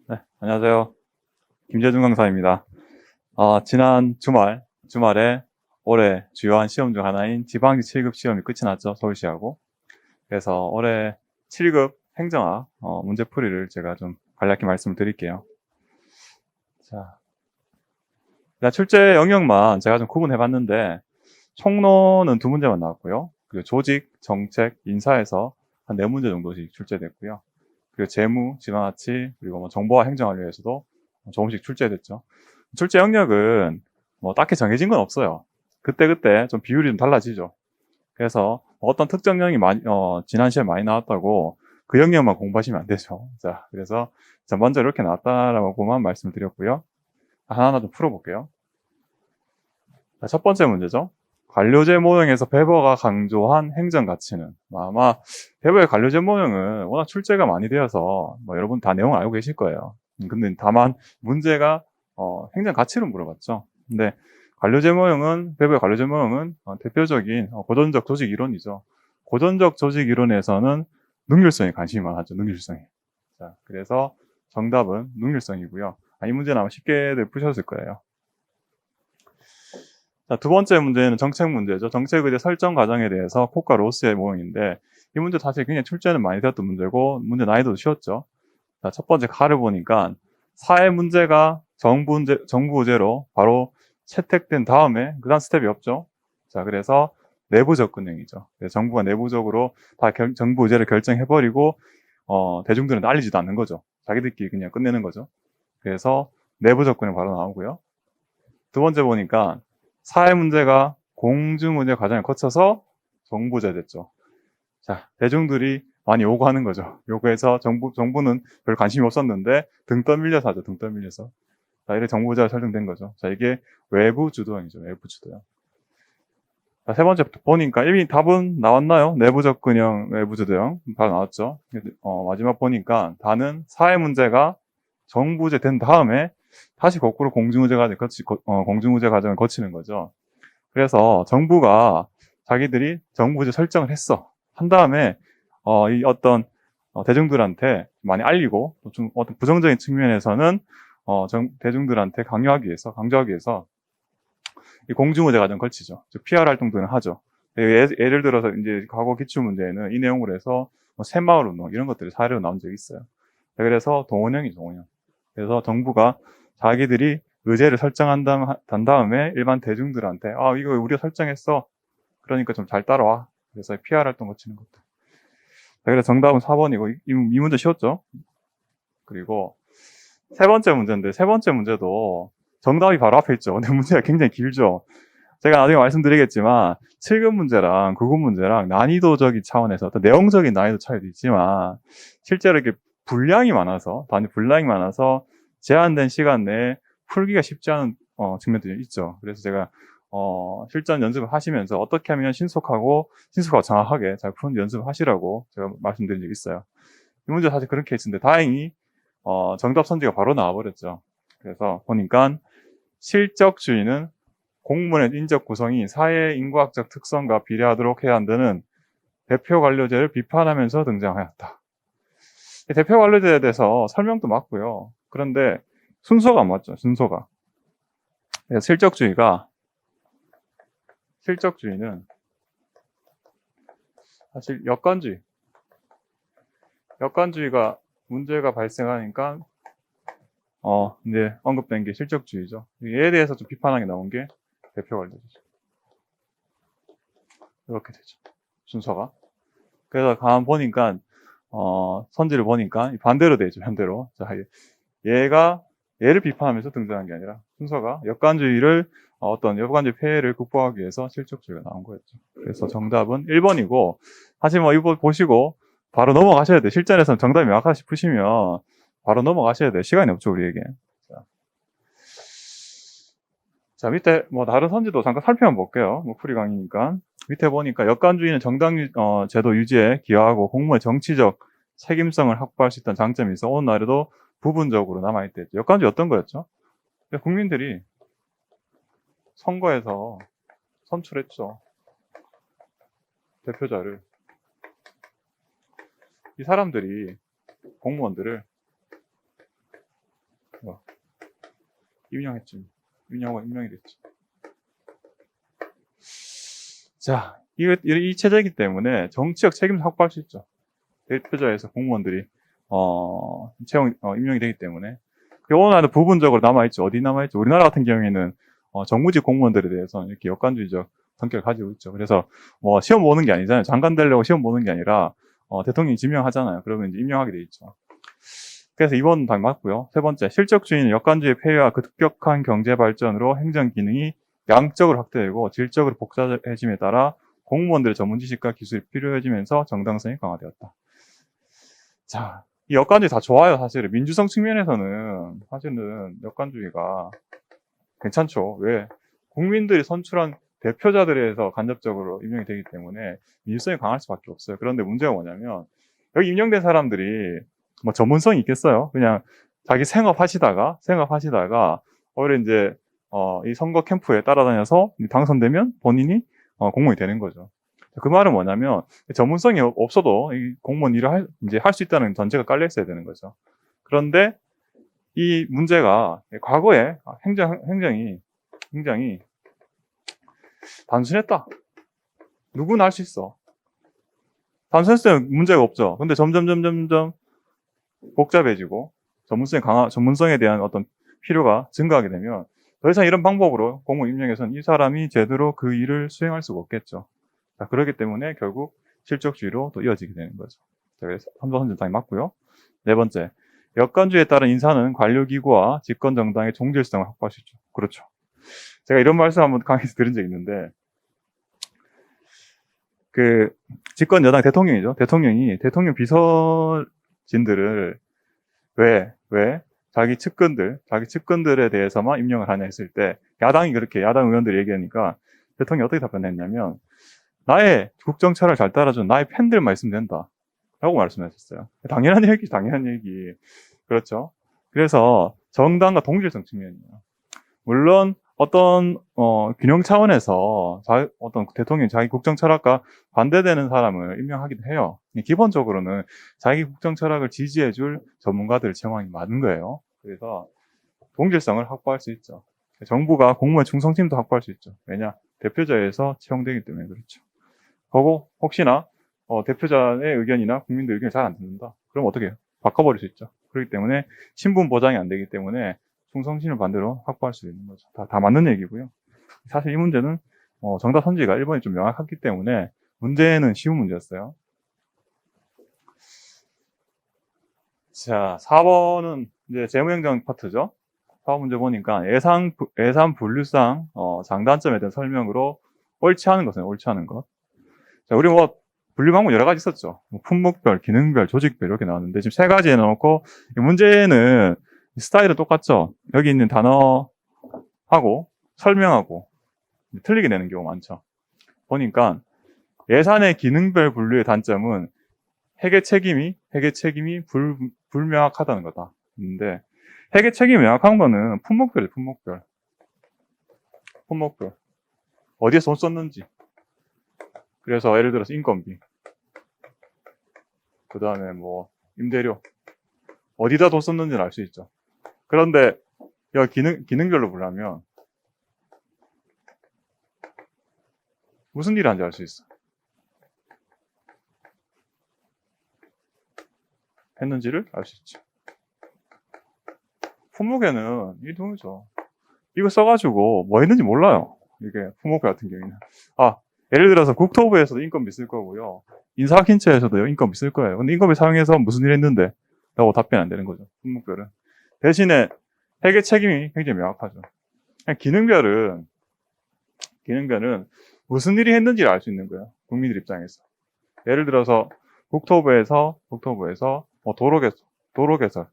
네, 안녕하세요. 김재준 강사입니다. 지난 주말에 올해 주요한 시험 중 하나인 지방지 7급 시험이 끝이 났죠. 서울시하고. 그래서 올해 7급 행정학 문제풀이를 제가 좀 간략히 말씀을 드릴게요. 자, 일단 출제 영역만 제가 좀 구분해 봤는데, 총론은 2문제만 나왔고요. 그리고 조직, 정책, 인사에서 한 4문제 정도씩 출제됐고요. 그리고 재무, 지방자치, 그리고 뭐 정보와 행정관리에서도 조금씩 출제됐죠. 출제 영역은 뭐 딱히 정해진 건 없어요. 그때그때 좀 비율이 좀 달라지죠. 그래서 어떤 특정 영역이 지난 시험에 많이 나왔다고 그 영역만 공부하시면 안 되죠. 자, 그래서 먼저 이렇게 나왔다라고만 말씀드렸고요. 하나하나 좀 풀어볼게요. 자, 첫 번째 문제죠. 관료제 모형에서 베버가 강조한 행정 가치는, 아마 베버의 관료제 모형은 워낙 출제가 많이 되어서 뭐 여러분 다 내용을 알고 계실 거예요. 근데 다만 문제가 행정 가치로 물어봤죠. 근데 베버의 관료제 모형은 대표적인 고전적 조직 이론이죠. 고전적 조직 이론에서는 능률성에 관심이 많았죠. 능률성에. 자, 그래서 정답은 능률성이고요. 이 문제는 아마 쉽게들 푸셨을 거예요. 자, 2번째 문제는 정책 문제죠. 정책 의제 설정 과정에 대해서 콧과 로스의 모형인데, 이 문제 사실 굉장히 출제는 많이 되었던 문제고, 문제 난이도도 쉬웠죠. 자, 첫 번째 칼을 보니까 사회 문제가 정부 의제로 바로 채택된 다음에 그다음 스텝이 없죠. 자, 그래서 내부 접근형이죠. 정부가 내부적으로 다 정부 의제를 결정해버리고 대중들은 알리지도 않는 거죠. 자기들끼리 그냥 끝내는 거죠. 그래서 내부 접근이 바로 나오고요. 2번째 보니까 사회 문제가 공중의제 과정을 거쳐서 정부제 됐죠. 자, 대중들이 많이 요구하는 거죠. 요구해서 정부는 별 관심이 없었는데 등 떠밀려서 하죠. 등 떠밀려서. 자, 이래 정부제가 설정된 거죠. 자, 이게 외부 주도형이죠. 외부 주도형. 자, 3번째 보니까 이미 답은 나왔나요? 내부 접근형, 외부 주도형. 바로 나왔죠. 마지막 보니까 다는 사회 문제가 정부제 된 다음에 다시 거꾸로 공중의제 과정을 거치는 거죠. 그래서 정부가 자기들이 정부제 설정을 했어. 한 다음에 이 어떤 대중들한테 많이 알리고 좀 어떤 부정적인 측면에서는 대중들한테 강조하기 위해서 이 공중의제 과정 걸치죠. 즉 PR 활동들은 하죠. 예를 들어서 이제 과거 기출 문제에는 이 내용으로 해서 뭐 새마을 운동 이런 것들이 사례로 나온 적이 있어요. 그래서 동원형이죠, 동원형. 그래서 정부가 자기들이 의제를 설정한 다음에 일반 대중들한테 이거 우리가 설정했어. 그러니까 좀 잘 따라와. 그래서 PR 활동 거치는 것들. 그래서 정답은 4번이고 이 문제 쉬웠죠? 그리고 세 번째 문제인데 세 번째 문제도 정답이 바로 앞에 있죠. 근데 문제가 굉장히 길죠. 제가 나중에 말씀드리겠지만 7급 문제랑 9급 문제랑 난이도적인 차원에서 어떤 내용적인 난이도 차이도 있지만 실제로 이렇게 단위 분량이 많아서 제한된 시간 내에 풀기가 쉽지 않은 측면들이 있죠. 그래서 제가 실전 연습을 하시면서 어떻게 하면 신속하고 정확하게 잘 푸는 연습을 하시라고 제가 말씀드린 적이 있어요. 이 문제 사실 그런 케이스인데 다행히 정답 선지가 바로 나와버렸죠. 그래서 보니까 실적주의는 공무원의 인적 구성이 사회 인과학적 특성과 비례하도록 해야 한다는 대표 관료제를 비판하면서 등장하였다. 대표 관료제에 대해서 설명도 맞고요. 그런데 순서가 안 맞죠. 순서가. 실적주의는 사실 역관주의가 문제가 발생하니까 이제 언급된 게 실적주의죠. 얘에 대해서 좀 비판하게 나온 게 대표 관료제죠. 이렇게 되죠. 순서가. 그래서 가만 보니까 선지를 보니까 반대로 되죠. 반대로. 자, 얘를 비판하면서 등장한 게 아니라 순서가 어떤 역관주의 폐해를 극복하기 위해서 실적주의가 나온 거였죠. 그래서 정답은 1번이고 사실 뭐 이거 보시고 바로 넘어가셔야 돼요. 실전에서는 정답이 명확하다 싶으시면 바로 넘어가셔야 돼요. 시간이 없죠, 우리에게. 자, 밑에 뭐 다른 선지도 잠깐 살펴만 볼게요. 뭐 풀이 강의니까. 밑에 보니까 역관주의는 정당 제도 유지에 기여하고 공무원의 정치적 책임성을 확보할 수 있다는 장점이 있어 오늘날에도 부분적으로 남아있대. 역관주의 어떤 거였죠? 국민들이 선거에서 선출했죠. 대표자를. 이 사람들이 공무원들을 임명했지. 임명하고 임명이 됐지. 자, 이 체제이기 때문에 정치적 책임을 확보할 수 있죠. 대표자에서 공무원들이 임명이 되기 때문에. 어느 나라도 부분적으로 남아있죠. 어디 남아있죠? 우리나라 같은 경우에는 정부직 공무원들에 대해서는 이렇게 역관주의적 성격을 가지고 있죠. 그래서 뭐 시험 보는 게 아니잖아요. 장관 되려고 시험 보는 게 아니라 대통령이 지명하잖아요. 그러면 이제 임명하게 돼 있죠. 그래서 이번 당 맞고요. 세 번째, 실적주의는 역관주의 폐해와 급격한 경제 발전으로 행정 기능이 양적으로 확대되고 질적으로 복잡해짐에 따라 공무원들의 전문 지식과 기술이 필요해지면서 정당성이 강화되었다. 자, 이 역관주의 다 좋아요, 사실은. 민주성 측면에서는 사실은 역관주의가 괜찮죠. 왜? 국민들이 선출한 대표자들에서 간접적으로 임명이 되기 때문에 민주성이 강할 수밖에 없어요. 그런데 문제가 뭐냐면 여기 임명된 사람들이 뭐 전문성이 있겠어요? 그냥 자기 생업하시다가 오히려 이제 이 선거 캠프에 따라다녀서 당선되면 본인이 공무원이 되는 거죠. 그 말은 뭐냐면 전문성이 없어도 이 공무원 일을 이제 할 수 있다는 전제가 깔려 있어야 되는 거죠. 그런데 이 문제가 과거에 행정이 단순했다. 누구나 할 수 있어. 단순했을 때는 문제가 없죠. 근데 점점 복잡해지고 전문성에 대한 어떤 필요가 증가하게 되면 더 이상 이런 방법으로 공무원 임명에서는 이 사람이 제대로 그 일을 수행할 수가 없겠죠. 자, 그렇기 때문에 결국 실적주의로 또 이어지게 되는 거죠. 자, 그래서 선거선진당이 맞고요. 네 번째, 역관주의에 따른 인사는 관료기구와 집권정당의 종질성을 확보할 수 있죠. 그렇죠. 제가 이런 말씀 한번 강의에서 들은 적이 있는데, 집권 여당 대통령이죠. 대통령 비서진들을 왜 자기 측근들에 대해서만 임명을 하냐 했을 때, 야당 의원들이 얘기하니까 대통령이 어떻게 답변했냐면, 나의 국정 철학을 잘 따라준 나의 팬들만 있으면 된다. 라고 말씀하셨어요. 당연한 얘기. 그렇죠. 그래서 정당과 동질성 측면이에요. 물론 어떤 균형 차원에서 어떤 대통령이 자기 국정 철학과 반대되는 사람을 임명하기도 해요. 기본적으로는 자기 국정 철학을 지지해줄 전문가들을 채용하기 맞는 거예요. 그래서 동질성을 확보할 수 있죠. 정부가 공무원 충성심도 확보할 수 있죠. 왜냐? 대표자에서 채용되기 때문에 그렇죠. 그리고 혹시나 대표자의 의견이나 국민들 의견이 잘 안 듣는다. 그럼 어떻게 해요? 바꿔버릴 수 있죠. 그렇기 때문에 신분 보장이 안 되기 때문에 충성심을 반대로 확보할 수 있는 거죠. 다 맞는 얘기고요. 사실 이 문제는 정답 선지가 1번이 좀 명확하기 때문에 문제는 쉬운 문제였어요. 자, 4번은 이제 재무행정 파트죠. 4번 문제 보니까 예산 분류상 장단점에 대한 설명으로 옳지 않은 것은 옳지 않은 것. 자, 우리 분류 방법 여러 가지 있었죠. 품목별, 기능별, 조직별 이렇게 나왔는데 지금 세 가지 해놓고 문제는 스타일은 똑같죠. 여기 있는 단어하고 설명하고 틀리게 내는 경우가 많죠. 보니까 예산의 기능별 분류의 단점은 회계 책임이 불명확하다는 거다. 근데 회계 책임이 명확한 거는 품목별이에요. 품목별. 어디에서 돈 썼는지. 그래서 예를 들어서 인건비. 그 다음에 뭐 임대료. 어디다 돈 썼는지는 알 수 있죠. 그런데 여기 기능별로 보려면 무슨 일을 하는지 알 수 있어. 했는지를 알 수 있지. 품목에는 이 돈이죠. 이거 써가지고 뭐 했는지 몰라요. 이게 품목별 같은 경우에는. 예를 들어서 국토부에서도 인건비 쓸 거고요. 인사킨처에서도 인건비 쓸 거예요. 근데 인건비 사용해서 무슨 일 했는데? 라고 답변 안 되는 거죠. 품목별은. 대신에 회계 책임이 굉장히 명확하죠. 기능별은 무슨 일이 했는지를 알 수 있는 거예요. 국민들 입장에서. 예를 들어서 국토부에서 도로 개설.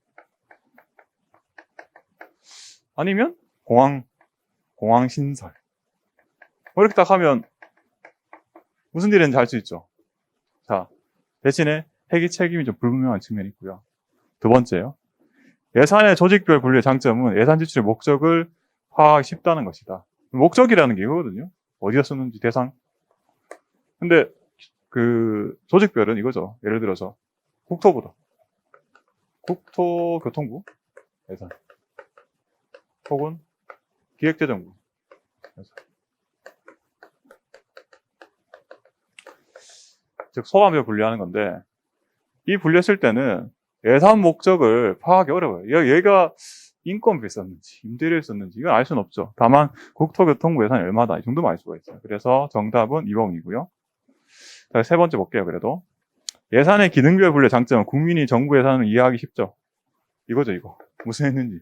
아니면 공항 신설. 이렇게 딱 하면 무슨 일인지 알 수 있죠. 자, 대신에 회계 책임이 좀 불분명한 측면이 있고요. 두 번째요. 예산의 조직별 분류의 장점은 예산 지출의 목적을 파악하기 쉽다는 것이다. 목적이라는 게 이거거든요. 어디다 썼는지 대상. 근데 조직별은 이거죠. 예를 들어서 국토부다. 국토교통부 예산. 혹은 기획재정부. 즉 소감을 분류하는 건데, 이 분류했을 때는 예산 목적을 파악하기 어려워요. 얘가 인건비에 썼는지 임대료에 썼는지 이건 알 수는 없죠. 다만 국토교통부 예산이 얼마다 이 정도만 알 수가 있어요. 그래서 정답은 2번이고요. 자, 세 번째 볼게요. 그래도 예산의 기능별 분류의 장점은 국민이 정부 예산을 이해하기 쉽죠. 이거죠. 이거 무슨 했는지.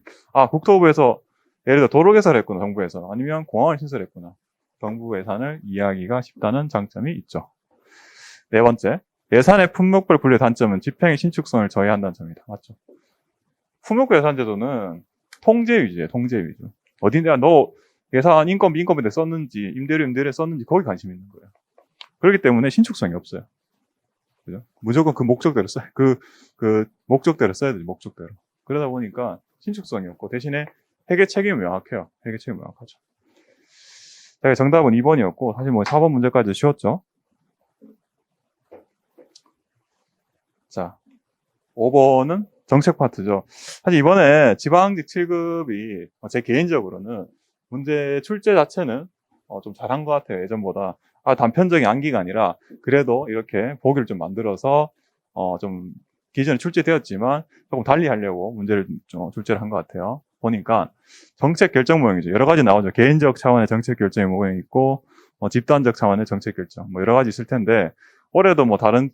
국토부에서 예를 들어 도로 개설을 했구나. 정부에서. 아니면 공항을 신설했구나. 정부 예산을 이해하기가 쉽다는 장점이 있죠. 네 번째, 예산의 품목별 분류의 단점은 집행의 신축성을 저해한다는 점이다. 맞죠? 품목별 예산 제도는 통제 위주예요. 통제 위주. 어딘데 너 예산 인건비인데 썼는지 임대료에 썼는지 거기 관심 있는 거예요. 그렇기 때문에 신축성이 없어요. 그죠? 무조건 그 목적대로 써요. 그 목적대로 써야 되죠. 목적대로. 그러다 보니까 신축성이 없고 대신에 회계 책임이 명확해요. 회계 책임이 명확하죠. 자, 정답은 2번이었고 사실 뭐 4번 문제까지 쉬웠죠. 자, 5번은 정책 파트죠. 사실 이번에 지방직 7급이 제 개인적으로는 문제 출제 자체는 좀 잘한 것 같아요. 예전보다. 단편적인 암기가 아니라 그래도 이렇게 보기를 좀 만들어서 좀 기존에 출제되었지만 조금 달리 하려고 문제를 좀 출제를 한 것 같아요. 보니까 정책 결정 모형이죠. 여러 가지 나오죠. 개인적 차원의 정책 결정의 모형이 있고 집단적 차원의 정책 결정 뭐 여러 가지 있을 텐데 올해도 뭐 다른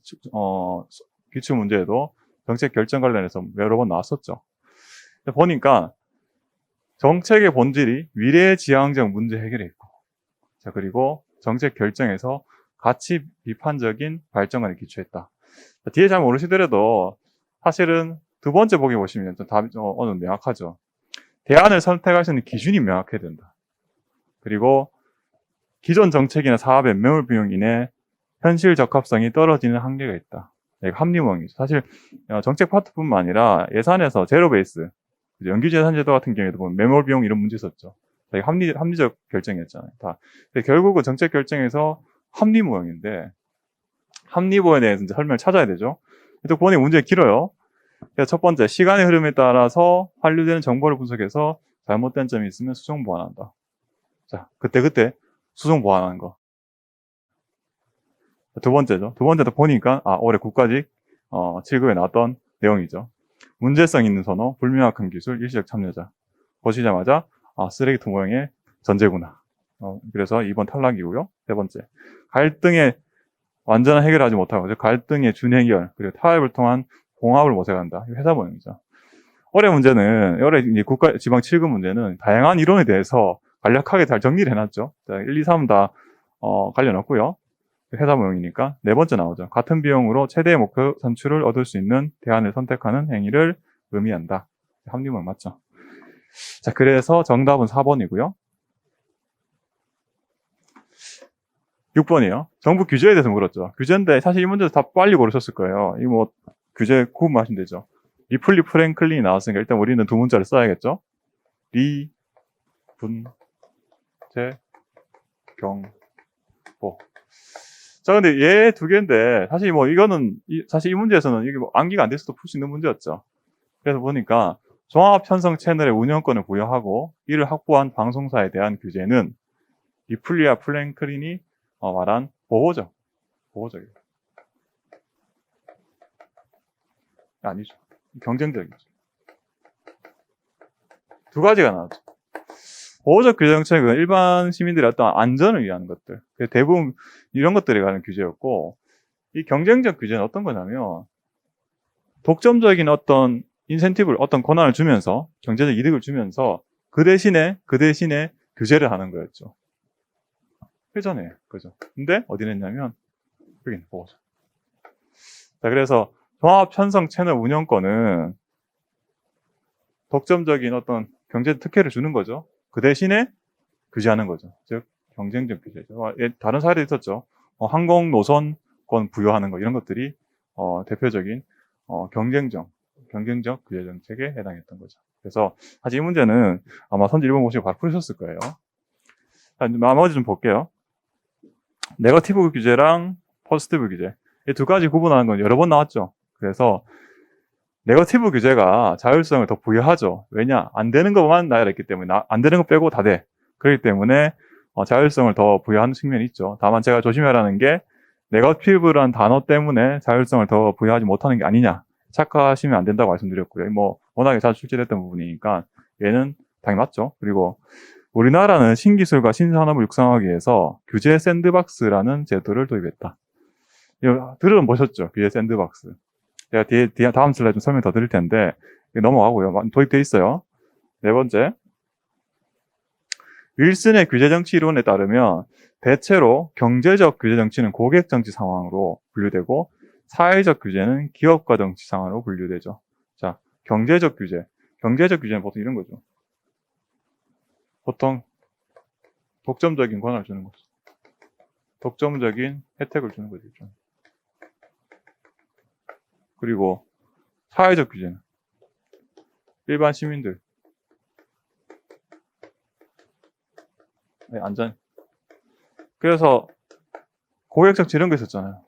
기출 문제에도 정책 결정 관련해서 여러 번 나왔었죠. 보니까 정책의 본질이 미래지향적 문제 해결에 있고, 자, 그리고 정책 결정에서 가치 비판적인 발전관에 기초했다. 자, 뒤에 잘 모르시더라도 사실은 두 번째 보기 보시면 좀 답이 어느 정도 명확하죠. 대안을 선택할 수 있는 기준이 명확해야 된다. 그리고 기존 정책이나 사업의 매몰 비용 인해 현실 적합성이 떨어지는 한계가 있다. 합리모형이죠. 사실 정책 파트뿐만 아니라 예산에서 제로 베이스, 연기제 예산제도 같은 경우에도 보면 매몰 비용 이런 문제 있었죠. 합리적 결정이었잖아요. 다. 근데 결국은 정책 결정에서 합리모형인데 합리모에 대해서 이제 설명을 찾아야 되죠. 또 보니 문제가 길어요. 그래서 첫 번째, 시간의 흐름에 따라서 환류되는 정보를 분석해서 잘못된 점이 있으면 수정 보완한다. 자, 그때 수정 보완하는 거. 두 번째죠. 두 번째도 보니까 올해 국가직 7급에 나왔던 내용이죠. 문제성 있는 선호, 불명확한 기술, 일시적 참여자. 보시자마자 쓰레기통 모형의 전제구나. 그래서 2번 탈락이고요. 세 번째, 갈등의 완전한 해결을 하지 못하고 갈등의 준해결 그리고 타협을 통한 봉합을 모색한다. 회사 모형이죠. 올해 문제는 올해 이제 국가 지방 7급 문제는 다양한 이론에 대해서 간략하게 잘 정리를 해놨죠. 1, 2, 3 다 관련 없고요. 회사 모형이니까 네 번째 나오죠. 같은 비용으로 최대의 목표 산출을 얻을 수 있는 대안을 선택하는 행위를 의미한다. 합리모형 맞죠? 자, 그래서 정답은 4번이고요. 6번이요. 정부 규제에 대해서 물었죠. 규제인데 사실 이 문제도 다 빨리 고르셨을 거예요. 이 뭐 규제 구분하시면 되죠. 리플리 프랭클린이 나왔으니까 일단 우리는 두 문자를 써야겠죠. 리, 분, 제, 경, 보. 자, 근데 얘 두 개인데 사실 뭐 이거는 사실 이 문제에서는 이게 뭐 암기가 안 돼서도 풀 수 있는 문제였죠. 그래서 보니까 종합 편성 채널의 운영권을 부여하고 이를 확보한 방송사에 대한 규제는 리플리와 프랭클린이 말한 보호적. 보호적이에요. 아니죠. 경쟁적이죠. 두 가지가 나왔죠. 보호적 규제 정책은 일반 시민들의 어떤 안전을 위한 것들. 대부분 이런 것들에 관한 규제였고, 이 경쟁적 규제는 어떤 거냐면, 독점적인 어떤 인센티브를, 어떤 권한을 주면서, 경제적 이득을 주면서, 그 대신에 규제를 하는 거였죠. 회전해. 그죠. 근데 어디 냈냐면, 여기 보호적. 자, 그래서 종합 편성 채널 운영권은 독점적인 어떤 경제 특혜를 주는 거죠. 그 대신에 규제하는 거죠. 즉 경쟁적 규제죠. 다른 사례도 있었죠. 항공 노선권 부여하는 거 이런 것들이 대표적인 경쟁적 규제 정책에 해당했던 거죠. 그래서 사실 이 문제는 아마 선지 1번 보시고 바로 풀으셨을 거예요. 자, 나머지 좀 볼게요. 네거티브 규제랑 포지티브 규제 이 두 가지 구분하는 건 여러 번 나왔죠. 그래서 네거티브 규제가 자율성을 더 부여하죠. 왜냐? 안 되는 것만 나열했기 때문에 안 되는 거 빼고 다 돼. 그렇기 때문에 자율성을 더 부여하는 측면이 있죠. 다만 제가 조심하라는 게 네거티브란 단어 때문에 자율성을 더 부여하지 못하는 게 아니냐 착각하시면 안 된다고 말씀드렸고요. 뭐 워낙에 자주 출제됐던 부분이니까 얘는 당연히 맞죠. 그리고 우리나라는 신기술과 신산업을 육성하기 위해서 규제 샌드박스라는 제도를 도입했다. 이거 들어보셨죠? 규제 샌드박스. 제가 뒤에 다음 슬라이드 좀 설명 더 드릴 텐데 넘어가고요. 도입돼 있어요. 네 번째, 윌슨의 규제 정치 이론에 따르면 대체로 경제적 규제 정치는 고객 정치 상황으로 분류되고 사회적 규제는 기업가 정치 상황으로 분류되죠. 자, 경제적 규제는 보통 이런 거죠. 보통 독점적인 권한을 주는 거죠. 독점적인 혜택을 주는 거죠. 그리고 사회적 규제는 일반 시민들 안전. 그래서 고객 정치 이런 거 있었잖아요.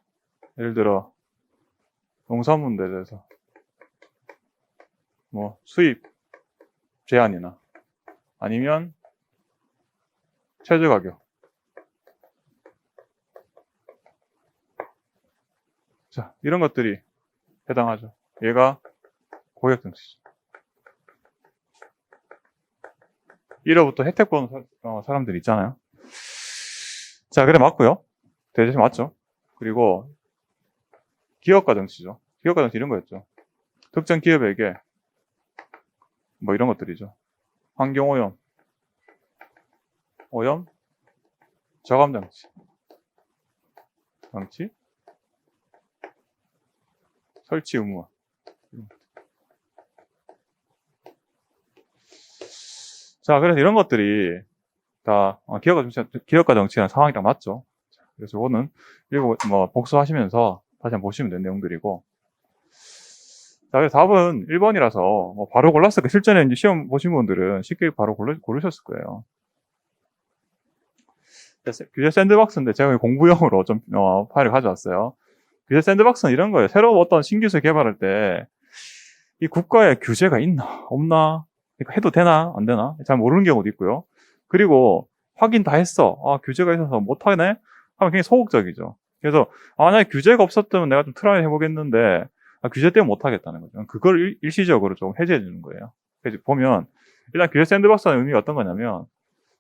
예를 들어 농산물에 대해서 뭐 수입 제한이나 아니면 최저 가격. 자, 이런 것들이 해당하죠. 얘가 고객 정치죠. 1호부터 혜택 보는 사람들 있잖아요. 자, 그래 맞고요. 대신 맞죠. 그리고 기업가 정치죠. 기업가 정치 이런 거였죠. 특정 기업에게 뭐 이런 것들이죠. 환경오염, 저감 장치, 설치 의무화. 자, 그래서 이런 것들이 다 기업가 정치랑 상황이랑 맞죠. 그래서 이거는 뭐 복습하시면서 다시 한번 보시면 되는 내용들이고. 자, 그래서 답은 1번이라서 뭐 바로 골랐을 거 실전에 이제 시험 보신 분들은 쉽게 바로 고르셨을 거예요. 규제 샌드박스인데 제가 공부용으로 좀 파일을 가져왔어요. 규제 샌드박스는 이런 거예요. 새로 어떤 신기술 개발할 때 이 국가에 규제가 있나 없나 그러니까 해도 되나 안 되나 잘 모르는 경우도 있고요. 그리고 확인 다 했어. 규제가 있어서 못하네 하면 굉장히 소극적이죠. 그래서 만약에 규제가 없었다면 내가 좀 트라이 해보겠는데 규제 때문에 못하겠다는 거죠. 그걸 일시적으로 좀 해제해 주는 거예요. 그래서 보면 일단 규제 샌드박스의 의미가 어떤 거냐면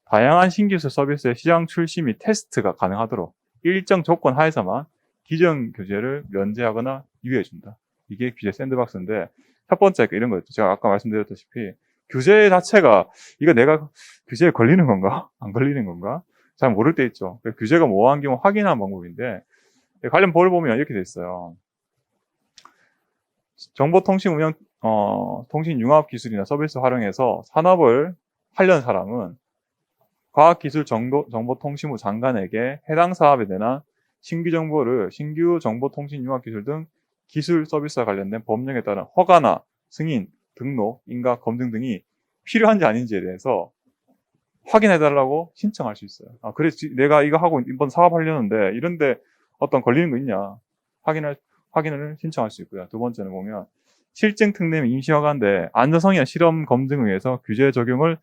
다양한 신기술 서비스의 시장 출시 및 테스트가 가능하도록 일정 조건 하에서만 기존 규제를 면제하거나 유예해준다. 이게 규제 샌드박스인데 첫 번째 이런 거였죠. 제가 아까 말씀드렸다시피 규제 자체가 이거 내가 규제에 걸리는 건가? 안 걸리는 건가? 잘 모를 때 있죠. 규제가 모호한 경우 확인하는 방법인데 관련 법을 보면 이렇게 돼 있어요. 정보통신 통신융합기술이나 서비스 활용해서 산업을 하려는 사람은 과학기술정보통신부 장관에게 해당 사업에 대한 신규 정보통신융합기술 등 기술 서비스와 관련된 법령에 따른 허가나 승인, 등록, 인가, 검증 등이 필요한지 아닌지에 대해서 확인해달라고 신청할 수 있어요. 그래 내가 이거 하고 이번 사업하려는데 이런데 어떤 걸리는 거 있냐 확인을 신청할 수 있고요. 두 번째는 보면 실증 특례 임시허가인데 안전성이나 실험 검증을 위해서 규제 적용을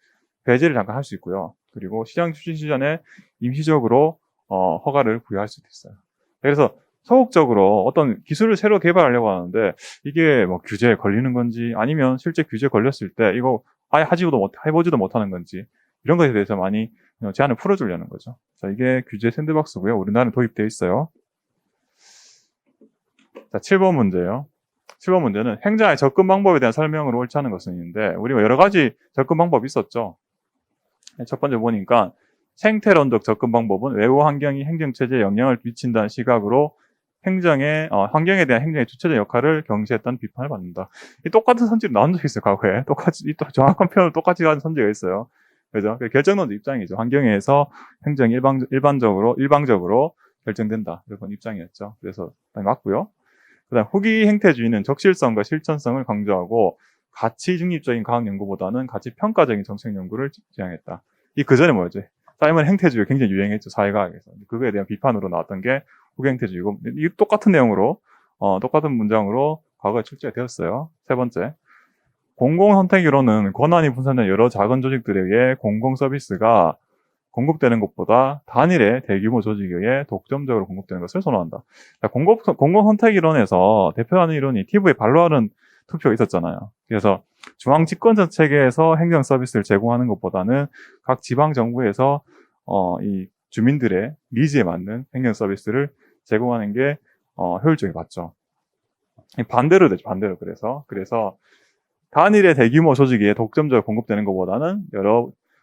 배제를 잠깐 할 수 있고요. 그리고 시장 출시 시전에 임시적으로 허가를 부여할 수도 있어요. 그래서 소극적으로 어떤 기술을 새로 개발하려고 하는데 이게 뭐 규제에 걸리는 건지 아니면 실제 규제에 걸렸을 때 이거 아예 해보지도 못하는 건지 이런 것에 대해서 많이 제한을 풀어주려는 거죠. 자, 이게 규제 샌드박스고요. 우리나라는 도입되어 있어요. 자, 7번 문제요. 7번 문제는 행정의 접근 방법에 대한 설명으로 옳지 않은 것은 있는데 우리가 여러 가지 접근 방법이 있었죠. 첫 번째 보니까 생태론적 접근 방법은 외부 환경이 행정체제에 영향을 미친다는 시각으로 환경에 대한 행정의 주체적 역할을 경시했다는 비판을 받는다. 이 똑같은 선지로 나온 적이 있어요, 과거에. 또 정확한 표현을 똑같이 가진 선지가 있어요. 그죠? 결정론적 입장이죠. 환경에서 행정이 일방적으로 결정된다. 이런 입장이었죠. 그래서 맞고요. 그 다음 후기 행태주의는 적실성과 실천성을 강조하고 가치 중립적인 과학 연구보다는 가치 평가적인 정책 연구를 지향했다. 그 전에 뭐였지? 사이먼 행태주의가 굉장히 유행했죠, 사회과학에서. 그거에 대한 비판으로 나왔던 게 후기 행태주의고, 이 똑같은 내용으로, 똑같은 문장으로 과거에 출제가 되었어요. 세 번째, 공공선택위로는 권한이 분산된 여러 작은 조직들에게 공공 서비스가 공급되는 것보다 단일의 대규모 조직에 의해 독점적으로 공급되는 것을 선호한다. 공공선택이론에서 대표하는 이론이 TV에 반로하는 투표가 있었잖아요. 그래서 중앙집권적 체계에서 행정 서비스를 제공하는 것보다는 각 지방정부에서 이 주민들의 니즈에 맞는 행정 서비스를 제공하는 게 효율적이 맞죠. 반대로 되죠. 반대로. 그래서 단일의 대규모 조직에 독점적으로 공급되는 것보다는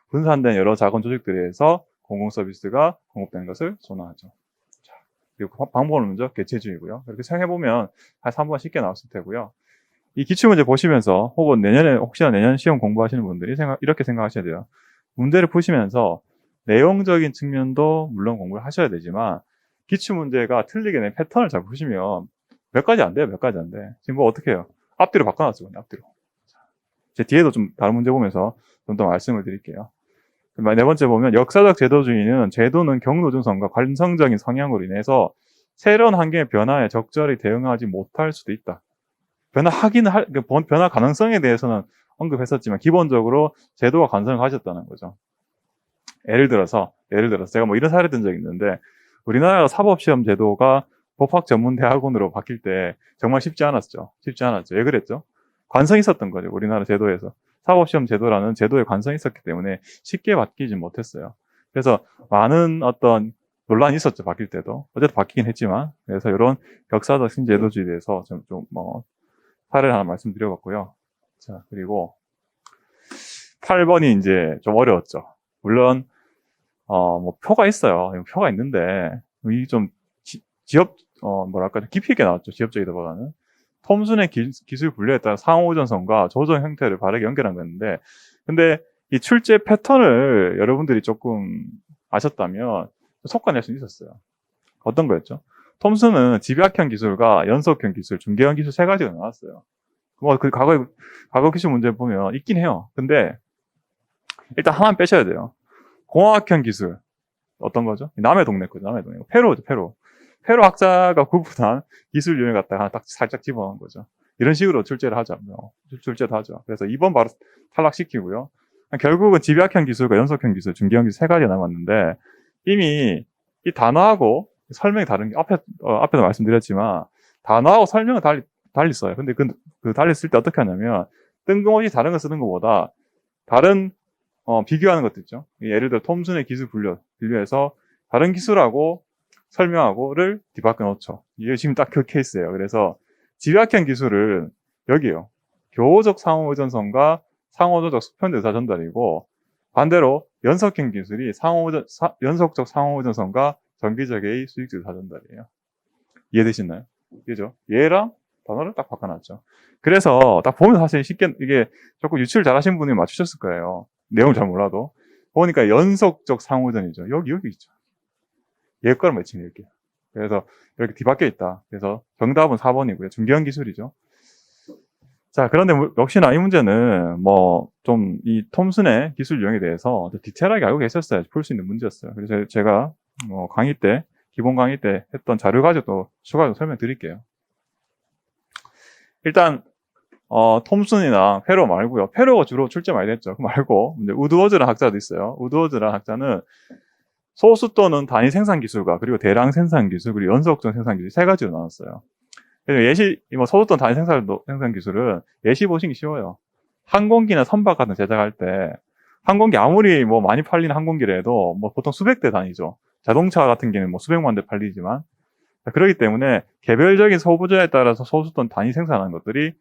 분산된 여러 작은 조직들에서 공공 서비스가 공급되는 것을 선호하죠. 자, 그리고 방법은 먼저 개체주의고요. 이렇게 생각해보면 한 3번 쉽게 나왔을 테고요. 이 기출문제 보시면서 혹은 혹시나 내년 시험 공부하시는 분들이 이렇게 생각하셔야 돼요. 문제를 푸시면서 내용적인 측면도 물론 공부를 하셔야 되지만 기출문제가 틀리게 된 패턴을 잘 보시면 몇 가지 안 돼요. 몇 가지 안 돼. 지금 뭐 어떻게 해요? 앞뒤로 바꿔놨죠. 그냥 앞뒤로. 제 뒤에도 좀 다른 문제 보면서 좀 더 말씀을 드릴게요. 네 번째 보면 역사적 제도주의는 제도는 경로준성과 관성적인 성향으로 인해서 새로운 환경의 변화에 적절히 대응하지 못할 수도 있다. 변화 가능성에 대해서는 언급했었지만 기본적으로 제도가 관성을 가졌다는 거죠. 예를 들어서 제가 뭐 이런 사례 든 적이 있는데 우리나라 사법시험 제도가 법학전문대학원으로 바뀔 때 정말 쉽지 않았죠. 왜 그랬죠? 관성이 있었던 거죠. 우리나라 제도에서. 사법시험 제도라는 제도에 관성이 있었기 때문에 쉽게 바뀌지 못했어요. 그래서 많은 어떤 논란이 있었죠. 바뀔 때도. 어쨌든 바뀌긴 했지만. 그래서 이런 역사적 신제도주의에 대해서 사례를 하나 말씀드려봤고요. 자, 그리고 8번이 이제 좀 어려웠죠. 물론 뭐 표가 있어요. 표가 있는데 이 좀 깊이 있게 나왔죠. 지엽적이다보다는. 톰슨의 기술 분류에 따라 상호전선과 조정 형태를 바르게 연결한 건데, 근데 이 출제 패턴을 여러분들이 조금 아셨다면 속관낼 수 있었어요. 어떤 거였죠? 톰슨은 집약형 기술과 연속형 기술, 중개형 기술 세 가지가 나왔어요. 뭐 그 과거 기술 문제 보면 있긴 해요. 근데 일단 하나는 빼셔야 돼요. 공학형 기술 어떤 거죠? 남의 동네 거죠. 페로죠. 페로 학자가 구분한 기술 유형을 갖다가 딱 살짝 집어넣은 거죠. 이런 식으로 출제를 하죠. 그래서 2번 바로 탈락시키고요. 결국은 집약형 기술과 연속형 기술, 중개형 기술 세 가지가 남았는데 이미 이 단어하고 설명이 다른 게 앞에도 말씀드렸지만 단어하고 설명은 달리 써요. 근데 그 달리 쓸 때 어떻게 하냐면 뜬금없이 다른 거 쓰는 것보다 다른 비교하는 것도 있죠. 예를 들어 톰슨의 기술 분류해서 다른 기술하고 설명하고를 뒤바꿔 놓죠. 이게 지금 딱 그 케이스예요. 그래서 집약형 기술은 여기요. 교호적 상호의존성과 상호조적 수평 의사 전달이고 반대로 연속형 기술이 연속적 상호의존성과 정기적의 수익 의사 전달이에요. 이해되시나요? 그죠? 얘랑 단어를 딱 바꿔놨죠. 그래서 딱 보면 사실 쉽게 이게 조금 유추를 잘하신 분이 맞추셨을 거예요. 내용을 잘 몰라도. 보니까 연속적 상호전이죠. 여기 있죠. 얘 거랑 매칭 이렇게. 그래서 이렇게 뒤바뀌어 있다. 그래서 정답은 4번이고요. 중개형 기술이죠. 자, 그런데 역시나 이 문제는 뭐 좀 이 톰슨의 기술 유형에 대해서 디테일하게 알고 계셨어야지 풀 수 있는 문제였어요. 그래서 제가 기본 강의 때 했던 자료 가지고 또 추가로 설명드릴게요. 일단 톰슨이나 페로 말고요. 페로가 주로 출제 많이 됐죠. 그 말고 이제 우드워즈라는 학자도 있어요. 우드워즈라는 학자는 소수 또는 단위 생산 기술과 그리고 대량 생산 기술 그리고 연속적 생산 기술 세 가지로 나눴어요. 그래서 소수 또는 단위 생산 기술은 예시 보시기 쉬워요. 항공기나 선박 같은 제작할 때 항공기 아무리 뭐 많이 팔리는 항공기라도 뭐 보통 수백 대 단위죠. 자동차 같은 경우는 뭐 수백만 대 팔리지만 그렇기 때문에 개별적인 소부자에 따라서 소수 또는 단위 생산하는 것들이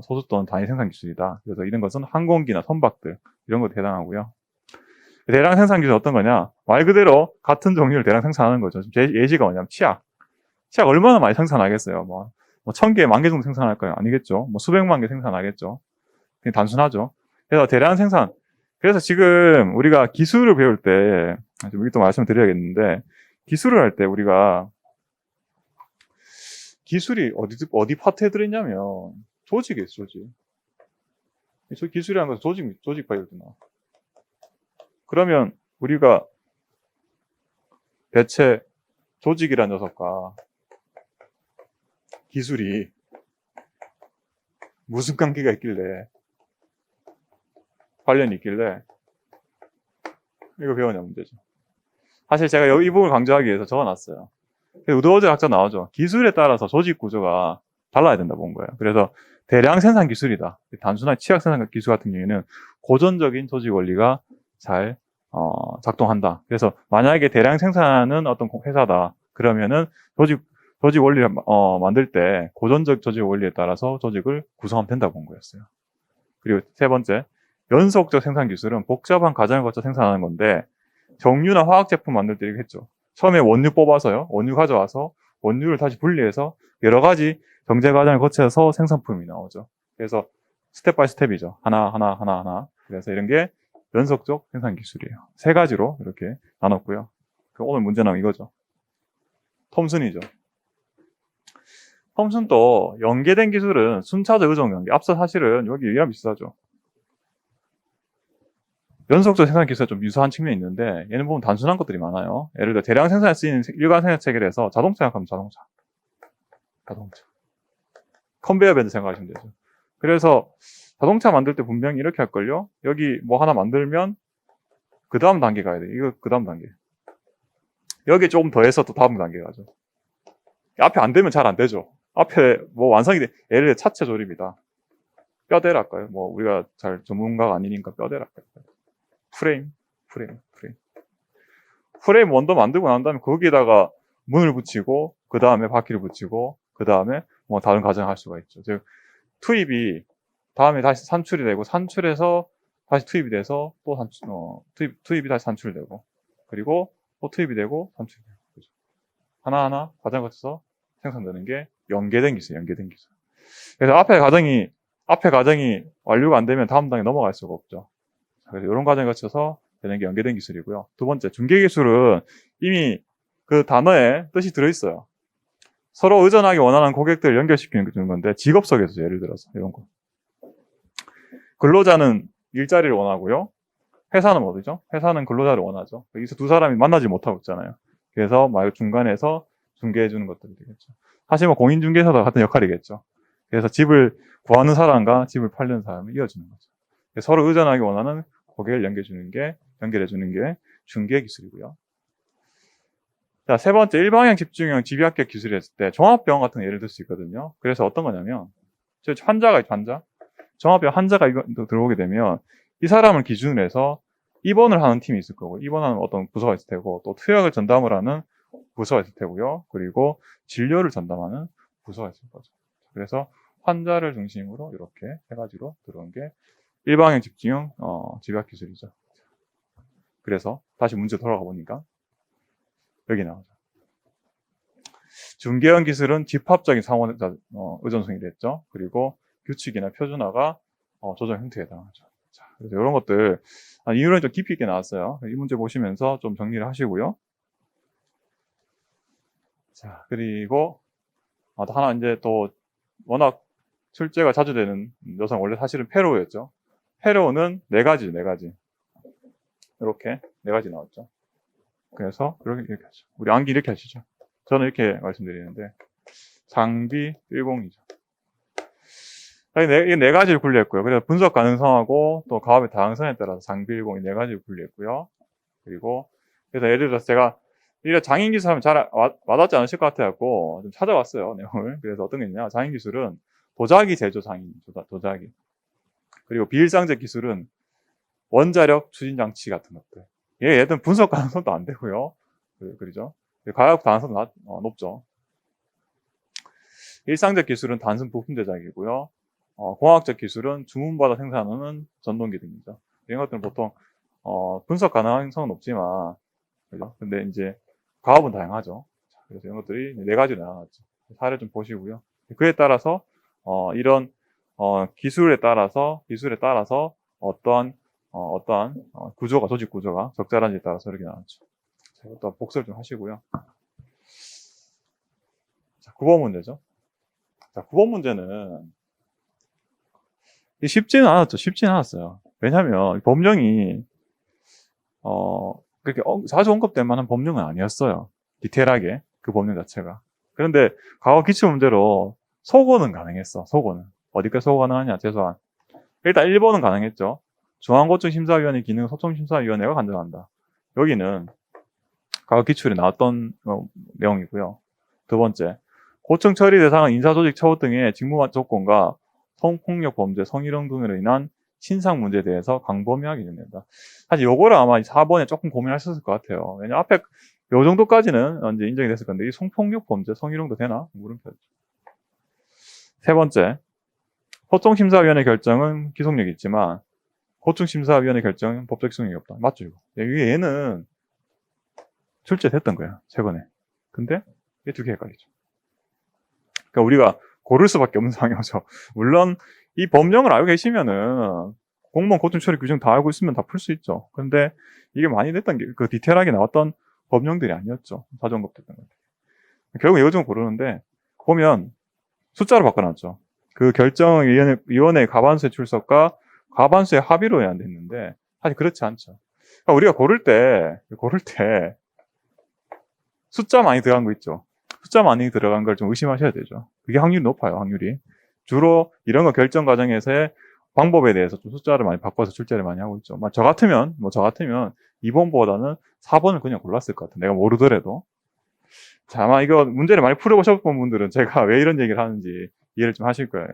소수 또는 단위 생산 기술이다. 그래서 이런 것은 항공기나 선박들 이런 것도 해당하고요. 대량 생산 기술 어떤 거냐? 말 그대로 같은 종류를 대량 생산하는 거죠. 예시가 뭐냐면 치약 얼마나 많이 생산하겠어요? 뭐 1000개, 10,000개 정도 생산할까요? 아니겠죠. 뭐 수백만 개 생산하겠죠. 그냥 단순하죠. 그래서 대량 생산. 그래서 지금 우리가 기술을 배울 때 좀 여기 또 말씀을 드려야겠는데 기술을 할 때 우리가 기술이 어디 파트에 들어있냐면 조직이에요. 기술이라는 것은 조직 파트에 나와. 그러면 우리가 대체 조직이라는 녀석과 기술이 무슨 관계가 있길래, 관련이 있길래, 이거 배우냐 문제죠. 사실 제가 이 부분을 강조하기 위해서 적어놨어요. 우드워즈 학자 나오죠. 기술에 따라서 조직 구조가 달라야 된다 본 거예요. 그래서 대량 생산 기술이다. 단순한 취약 생산 기술 같은 경우에는 고전적인 조직 원리가 잘 작동한다. 그래서 만약에 대량 생산은 어떤 회사다. 그러면은 조직 원리를 만들 때 고전적 조직 원리에 따라서 조직을 구성하면 된다고 본 거였어요. 그리고 세 번째, 연속적 생산 기술은 복잡한 과정을 거쳐 생산하는 건데 정유나 화학 제품 만들 때 이렇게 했죠. 처음에 원유 뽑아서요. 원유 가져와서 원유를 다시 분리해서 여러 가지 정제 과정을 거쳐서 생산품이 나오죠. 그래서 스텝 바이 스텝이죠. 하나. 그래서 이런 게 연속적 생산 기술이에요. 세 가지로 이렇게 나눴고요. 오늘 문제는 이거죠. 톰슨이죠. 톰슨도 연계된 기술은 순차적 의존 관계. 앞서 사실은 여기 얘기랑 비슷하죠. 연속적 생산 기술에 좀 유사한 측면이 있는데 얘는 보면 단순한 것들이 많아요. 예를 들어 대량 생산에 쓰이는 일반 생산 체계에서 자동차 생각하면 자동차. 컨베이어 벨트 생각하시면 되죠. 그래서 자동차 만들 때 분명히 이렇게 할걸요. 여기 뭐 하나 만들면 그 다음 단계 가야 돼. 이거 그 다음 단계. 여기 조금 더 해서 또 다음 단계 가죠. 앞에 안 되면 잘 안 되죠. 앞에 뭐 완성이 돼. 예를 들어 차체 조립이다. 뼈대를 할까요? 뭐 우리가 잘 전문가가 아니니까 뼈대를 할까요? 프레임 원도 만들고 난 다음에 거기에다가 문을 붙이고 그 다음에 바퀴를 붙이고 그 다음에 뭐 다른 과정을 할 수가 있죠. 즉 투입이 다음에 다시 산출이 되고 산출해서 다시 투입이 돼서 또 투입이 다시 산출되고 그리고 또 투입이 되고 산출이 되고 그렇죠. 하나하나 과정을 거쳐서 생산되는 게 연계된 기술. 그래서 앞에 과정이 완료가 안 되면 다음 단계 넘어갈 수가 없죠. 그래서 이런 과정을 거쳐서 되는 게 연계된 기술이고요. 두 번째, 중개기술은 이미 그 단어에 뜻이 들어있어요. 서로 의존하기 원하는 고객들을 연결시키는 건데, 직업석에서 예를 들어서 이런 거. 근로자는 일자리를 원하고요. 회사는 어디죠? 회사는 근로자를 원하죠. 여기서 두 사람이 만나지 못하고 있잖아요. 그래서 말 중간에서 중개해주는 것들이 되겠죠. 사실 뭐 공인중개사도 같은 역할이겠죠. 그래서 집을 구하는 사람과 집을 팔는 사람이 이어지는 거죠. 서로 의존하기 원하는 고객을 연결해주는 게 중개 기술이고요. 자, 세 번째, 일방향 집중형 집약격 기술이 했을 때 종합병원 같은 거 예를 들 수 있거든요. 그래서 어떤 거냐면, 환자. 종합병원 환자가 들어오게 되면 이 사람을 기준으로 해서 입원을 하는 팀이 있을 거고, 입원하는 어떤 부서가 있을 테고, 또 투약을 전담을 하는 부서가 있을 테고요. 그리고 진료를 전담하는 부서가 있을 거죠. 그래서 환자를 중심으로 이렇게 세 가지로 들어온 게 일방향 집중형 집약 기술이죠. 그래서 다시 문제 돌아가 보니까 여기 나오죠. 중개형 기술은 집합적인 상호 의존성이 됐죠. 그리고 규칙이나 표준화가 조정 형태에 해당하죠. 자, 그래서 이런 것들 이유는 좀 깊이 있게 나왔어요. 이 문제 보시면서 좀 정리를 하시고요. 자, 그리고 하나 이제 또 워낙 출제가 자주 되는 녀석 원래 사실은 페로우였죠. 페로우는 네 가지. 이렇게 네 가지 나왔죠. 그래서 이렇게 하죠. 우리 암기 이렇게 하시죠. 저는 이렇게 말씀드리는데 장비 10이죠. 이 네 가지를 분리했고요. 그래서 분석 가능성하고 또 가압의 다양성에 따라서 장비 10이 네 가지를 분리했고요. 그리고 그래서 예를 들어서 제가 이런 장인 기술 하면 잘 와닿지 않으실 것 같아갖고 좀 찾아왔어요, 내용을. 그래서 어떤 게 있냐? 장인 기술은 도자기 제조 장인, 도자기. 그리고 비일상적 기술은 원자력 추진 장치 같은 것들. 얘들은 분석 가능성도 안 되고요. 그러죠? 가압 다양성도 높죠. 일상적 기술은 단순 부품 제작이고요. 공학적 기술은 주문받아 생산하는 전동기 등이죠. 이런 것들은 보통 분석 가능성은 높지만, 그죠? 근데 이제 가압은 다양하죠. 그래서 이런 것들이 네 가지로 나눠놨죠. 사례 좀 보시고요. 그에 따라서 이런 기술에 따라서 어떠한 구조가, 조직 구조가 적절한지에 따라서 이렇게 나왔죠. 자, 이것도 복습 좀 하시고요. 자, 9번 문제죠. 자, 9번 문제는 쉽지는 않았어요. 왜냐하면 법령이 그렇게 자주 언급될 만한 법령은 아니었어요. 디테일하게 그 법령 자체가. 그런데 과거 기출 문제로 속어는 가능했어. 속어는 어디까지 소거 가능하냐, 최소한. 일단 1번은 가능했죠. 중앙고층심사위원회 기능 소통심사위원회가 간주한다. 여기는 과거 기출에 나왔던 내용이고요. 두 번째, 고층 처리 대상은 인사조직 처우 등의 직무 조건과 성폭력 범죄, 성희롱 등으로 인한 신상 문제에 대해서 광범위하게 진행된다. 사실 요거를 아마 4번에 조금 고민하셨을 것 같아요. 왜냐면 앞에 요 정도까지는 이제 인정이 됐을 건데 이 성폭력 범죄, 성희롱도 되나? 물음표죠. 세 번째, 소통심사위원회 결정은 기속력이 있지만 고층심사위원회 결정은 법적 기속력이 없다. 맞죠, 이거? 얘는 출제됐던 거야, 최근에. 근데 이 두 개 헷갈리죠. 그러니까 우리가 고를 수밖에 없는 상황이 오죠. 물론 이 법령을 알고 계시면은 공무원 고충 처리 규정 다 알고 있으면 다 풀 수 있죠. 근데 이게 많이 됐던 게 그 디테일하게 나왔던 법령들이 아니었죠. 사전급됐던 것. 결국 이거 좀 고르는데 보면 숫자로 바꿔놨죠. 그 결정위원회 과반수의 출석과 과반수의 합의로 해야 됐는데 사실 그렇지 않죠. 그러니까 우리가 고를 때 숫자 많이 들어간 거 있죠. 숫자 많이 들어간 걸 좀 의심하셔야 되죠. 그게 확률이 높아요, 확률이. 주로 이런 거 결정 과정에서의 방법에 대해서 좀 숫자를 많이 바꿔서 출제를 많이 하고 있죠. 저 같으면 2번보다는 4번을 그냥 골랐을 것 같아요. 내가 모르더라도. 자, 아마 이거 문제를 많이 풀어보셨던 분들은 제가 왜 이런 얘기를 하는지 이해를 좀 하실 거예요.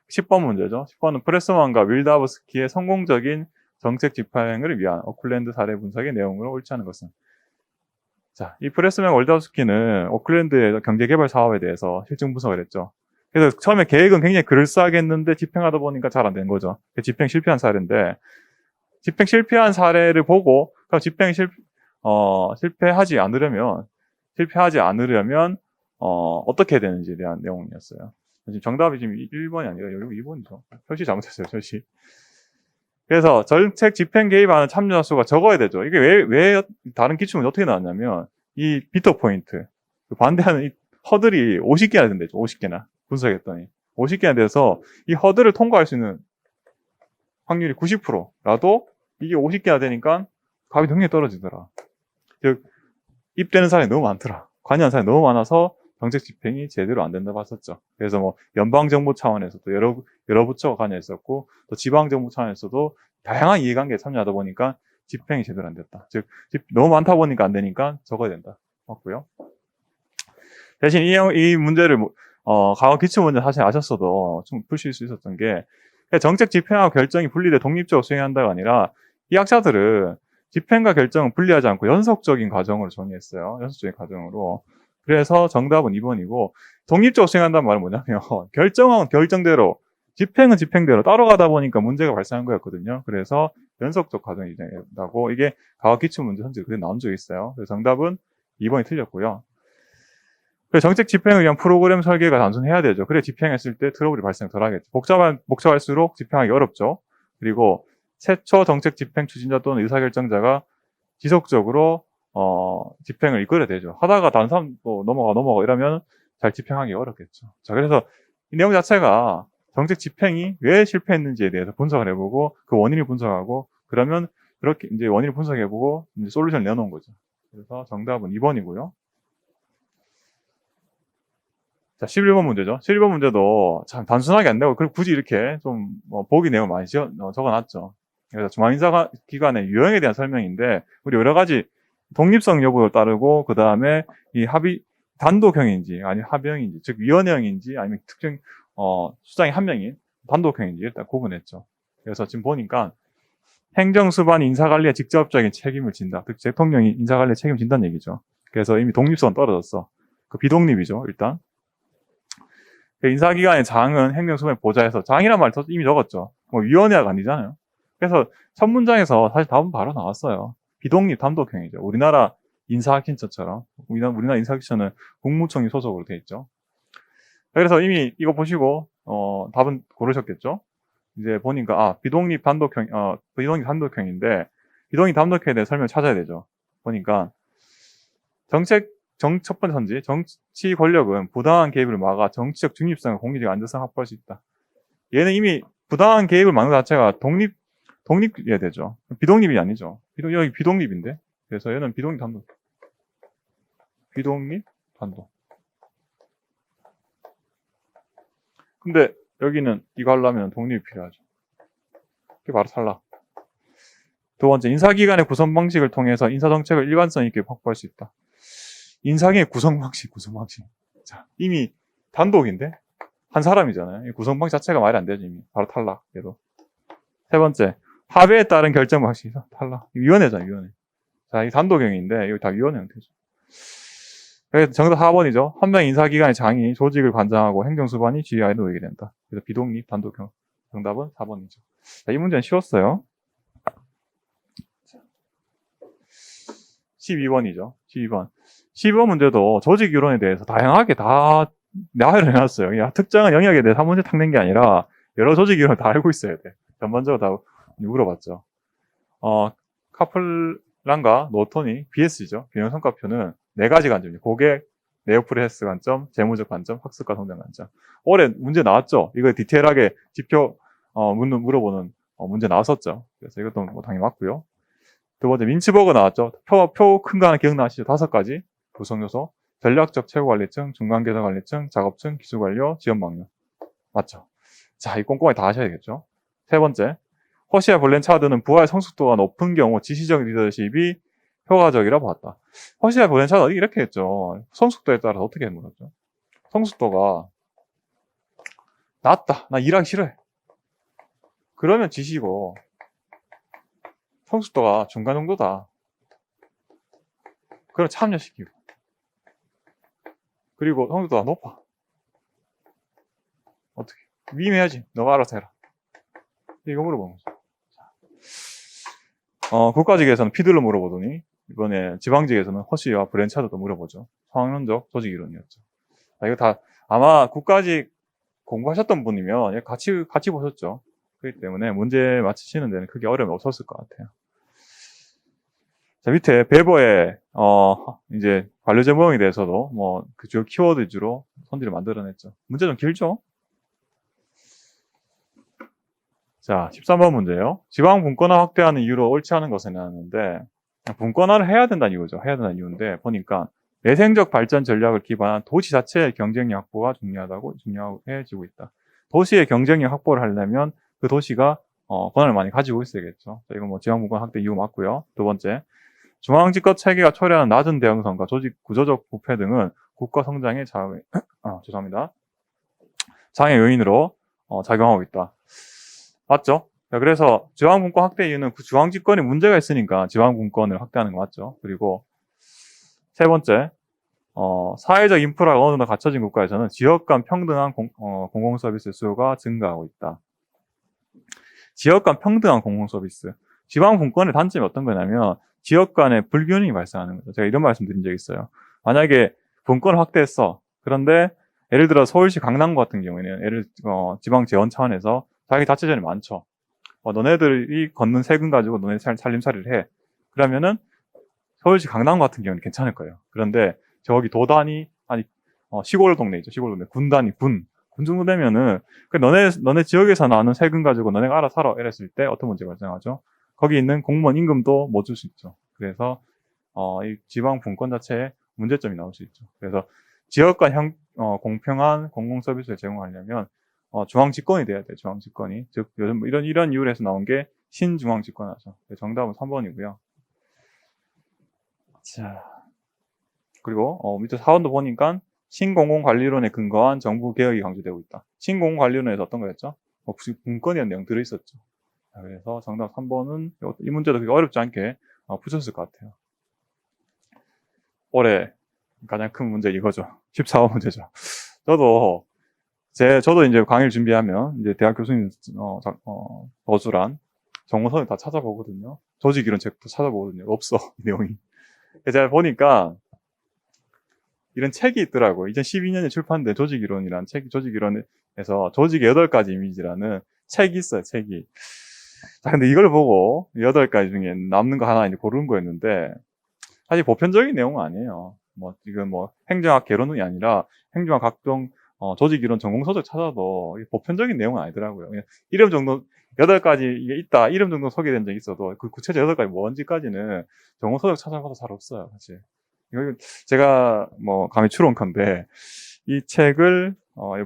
10번 문제죠. 10번은 프레스먼과 윌다브스키의 성공적인 정책 집행을 위한 오클랜드 사례 분석의 내용으로 옳지 않은 것은. 자, 이 프레스먼과 윌다브스키는 오클랜드의 경제개발 사업에 대해서 실증 분석을 했죠. 그래서 처음에 계획은 굉장히 그럴싸하게 했는데 집행하다 보니까 잘 안 된 거죠. 집행 실패한 사례인데 집행 실패한 사례를 보고 그럼 실패하지 않으려면 어떻게 해야 되는지에 대한 내용이었어요. 지금 정답이 지금 1번이 아니라 여기 2번이죠. 표시 잘못했어요, 표시. 그래서 정책 집행 개입하는 참여자 수가 적어야 되죠. 이게 왜 다른 기출문제 어떻게 나왔냐면 이 비터 포인트, 반대하는 이 허들이 50개나 된대죠. 50개나 분석했더니 50개나 돼서 이 허들을 통과할 수 있는 확률이 90%라도 이게 50개나 되니까 값이 굉장히 떨어지더라. 즉 입되는 사람이 너무 많더라. 관여한 사람이 너무 많아서 정책 집행이 제대로 안 된다고 했었죠. 그래서 뭐 연방정부 차원에서도 여러 부처가 관여했었고 또 지방정부 차원에서도 다양한 이해관계에 참여하다 보니까 집행이 제대로 안 됐다. 즉 너무 많다 보니까 안 되니까 적어야 된다. 맞고요. 대신 이 문제를 과거 기출문제 사실 아셨어도 좀 푸실 수 있었던 게 정책 집행하고 결정이 분리돼 독립적으로 수행한다가 아니라 이 학자들은 집행과 결정은 분리하지 않고 연속적인 과정으로 정의했어요. 연속적인 과정으로. 그래서 정답은 2번이고 독립적으로 수행한다는 말은 뭐냐면 결정은 결정대로 집행은 집행대로 따라가다 보니까 문제가 발생한 거였거든요. 그래서 연속적 과정이 된다고 이게 과거 기출문제 현재 그게 나온 적이 있어요. 그래서 정답은 2번이 틀렸고요. 그래서 정책 집행을 위한 프로그램 설계가 단순해야 되죠. 그래 집행했을 때 트러블이 발생 덜 하겠죠. 복잡할수록 집행하기 어렵죠. 그리고 최초 정책 집행 추진자 또는 의사결정자가 지속적으로 집행을 이끌어야 되죠. 하다가 다른 사람 또 넘어가 이러면 잘 집행하기 어렵겠죠. 자, 그래서 이 내용 자체가 정책 집행이 왜 실패했는지에 대해서 분석을 해보고 그 원인을 분석하고 그러면 그렇게 이제 원인을 분석해보고 이제 솔루션을 내놓은 거죠. 그래서 정답은 2번이고요. 자, 11번 문제죠. 11번 문제도 참 단순하게 안 되고, 굳이 이렇게 좀, 보기 내용 많이 적어놨죠. 그래서 중앙인사기관의 유형에 대한 설명인데, 우리 여러 가지 독립성 여부를 따르고, 그 다음에 이 단독형인지, 아니면 합형인지, 즉, 위원형인지, 아니면 특정, 수장이 한 명인 단독형인지 일단 구분했죠. 그래서 지금 보니까 행정수반이 인사관리에 직접적인 책임을 진다. 즉, 대통령이 인사관리에 책임을 진다는 얘기죠. 그래서 이미 독립성은 떨어졌어. 그 비독립이죠, 일단. 인사기관의 장은 행정수반의 보좌에서 장이란 말 이미 적었죠. 위원회가 아니잖아요. 그래서 첫 문장에서 사실 답은 바로 나왔어요. 비독립 단독형이죠. 우리나라 인사학신처처럼 우리나라 인사학신처는 국무총리 소속으로 돼 있죠. 그래서 이미 이거 보시고 답은 고르셨겠죠. 이제 보니까 비독립 단독형인데 비독립 단독형에 대해 설명을 찾아야 되죠. 보니까 첫 번째 선지, 정치 권력은 부당한 개입을 막아 정치적 중립성과 공리적 안전성을 확보할 수 있다. 얘는 이미 부당한 개입을 막는 것 자체가 독립이어야 되죠. 비독립이 아니죠. 여기 비독립인데. 그래서 얘는 비독립 단독. 근데 여기는 이거 하려면 독립이 필요하죠. 그게 바로 탈락. 두 번째, 인사기관의 구성 방식을 통해서 인사정책을 일관성 있게 확보할 수 있다. 인사기관의 구성 방식. 자, 이미 단독인데? 한 사람이잖아요. 이 구성 방식 자체가 말이 안 되지, 이미. 바로 탈락. 얘도. 세 번째, 합의에 따른 결정 방식이다. 탈락. 위원회잖아요, 위원회. 자, 이 단독형인데, 이거 다 위원회 형태죠. 그래서 정답 4번이죠. 한 명 인사기관의 장이 조직을 관장하고 행정수반이 지휘하에 놓이게 된다. 그래서 비독립 단독형. 정답은 4번이죠. 자, 이 문제는 쉬웠어요. 12번이죠. 12번 문제도 조직 이론에 대해서 다양하게 다 나열을 해놨어요. 야, 특정한 영역에 대해서 한 문제 탁 낸 게 아니라 여러 조직 이론을 다 알고 있어야 돼. 전반적으로 다 물어봤죠. 카플란과 노턴이 BS죠. 균형성과표는 4가지 관점이죠. 고객, 네오프레스 관점, 재무적 관점, 학습과 성장 관점. 올해 문제 나왔죠. 이거 디테일하게 지표 물어보는 문제 나왔었죠. 그래서 이것도 뭐 당연히 맞고요. 두 번째, 민츠버그 나왔죠. 표 큰 거 하나 기억나시죠? 5가지 구성요소. 전략적 최고관리층, 중간계산관리층, 작업층, 기술관료, 지원방류. 맞죠? 자, 이 꼼꼼하게 다 하셔야겠죠. 세 번째, 허시와 블렌차드는 부하의 성숙도가 높은 경우 지시적 리더십이 효과적이라 보았다. 허시와 블렌차드 이렇게 했죠. 성숙도에 따라서 어떻게 물었죠? 성숙도가 낮다. 나 일하기 싫어해. 그러면 지시고 성숙도가 중간 정도다. 그럼 참여시키고. 그리고 성숙도가 높아. 어떻게? 위임해야지. 너가 알아서 해라. 이거 물어보는 거죠. 국가직에서는 피들로 물어보더니 이번에 지방직에서는 허시와 브랜차드도 물어보죠. 상론적 조직 이론이었죠. 자, 이거 다 아마 국가직 공부하셨던 분이면 같이 보셨죠. 그렇기 때문에 문제 맞히시는 데는 크게 어려움이 없었을 것 같아요. 자, 밑에 베버의 이제 관료 제목에 대해서도 그 주요 키워드 위주로 선지를 만들어냈죠. 문제 좀 길죠? 자, 13번 문제요. 지방 분권화 확대하는 이유로 옳지 않은 것을 나왔는데 분권화를 해야 된다는 이유죠. 해야 된다는 이유인데 보니까 내생적 발전 전략을 기반한 도시 자체의 경쟁력 확보가 중요해지고 있다. 도시의 경쟁력 확보를 하려면 그 도시가 권한을 많이 가지고 있어야겠죠. 자, 이건 지방 분권 확대 이유 맞고요. 두 번째, 중앙집권 체계가 초래하는 낮은 대응성과 조직 구조적 부패 등은 국가 성장의 장애 요인으로 작용하고 있다. 맞죠? 자, 그래서 지방분권 확대 이유는 그 중앙집권에 문제가 있으니까 지방분권을 확대하는 거 맞죠? 그리고 세 번째, 사회적 인프라가 어느 정도 갖춰진 국가에서는 지역 간 평등한 공공서비스 수요가 증가하고 있다. 지역 간 평등한 공공서비스. 지방분권의 단점이 어떤 거냐면 지역 간의 불균형이 발생하는 거죠. 제가 이런 말씀 드린 적이 있어요. 만약에 분권을 확대했어. 그런데 예를 들어 서울시 강남구 같은 경우에는 지방 재원 차원에서 자기 자치권이 많죠. 너네들이 걷는 세금 가지고 너네 살림살이를 해. 그러면은 서울시 강남 같은 경우는 괜찮을 거예요. 그런데 저기 도단위 시골 동네 있죠. 시골 동네 군 정도 되면은 너네 지역에서 나는 세금 가지고 너네가 알아서 살아 이랬을 때 어떤 문제가 발생하죠? 거기 있는 공무원 임금도 못 줄 수 있죠. 그래서 이 지방 분권 자체에 문제점이 나올 수 있죠. 그래서 지역 간 공평한 공공 서비스를 제공하려면 중앙집권이 돼야 돼요. 중앙집권이. 즉 요즘 이런 이유로 해서 나온 게 신중앙집권하죠. 정답은 3번이고요. 자, 그리고 밑에 4번도 보니까 신공공관리론에 근거한 정부 개혁이 강조되고 있다. 신공공관리론에서 어떤 거였죠? 분권이라는 내용 들어있었죠. 자, 그래서 정답 3번은 이 문제도 그렇게 어렵지 않게 푸셨을 것 같아요. 올해 가장 큰 문제 이거죠. 14번 문제죠. 저도 이제 강의를 준비하면 이제 대학 교수님 어수란 정보서를 다 찾아보거든요. 조직 이론 책도 찾아보거든요. 없어 이 내용이. 제가 보니까 이런 책이 있더라고요. 2012년에 출판된 조직 이론이라는 책, 조직 이론에서 조직의 8가지 이미지라는 책이 있어요. 책이. 자, 근데 이걸 보고 8가지 중에 남는 거 하나 이제 고르는 거였는데 사실 보편적인 내용은 아니에요. 지금 행정학 개론이 아니라 행정학 각종 조직 이론 전공서적 찾아도 보편적인 내용은 아니더라고요. 그냥 이름 정도 8가지 이게 있다. 이름 정도 소개된 적이 있어도 그 구체적 8가지 뭔지까지는 전공서적 찾아봐도 잘 없어요. 사실. 이거 제가 감히 추론 건데 이 책을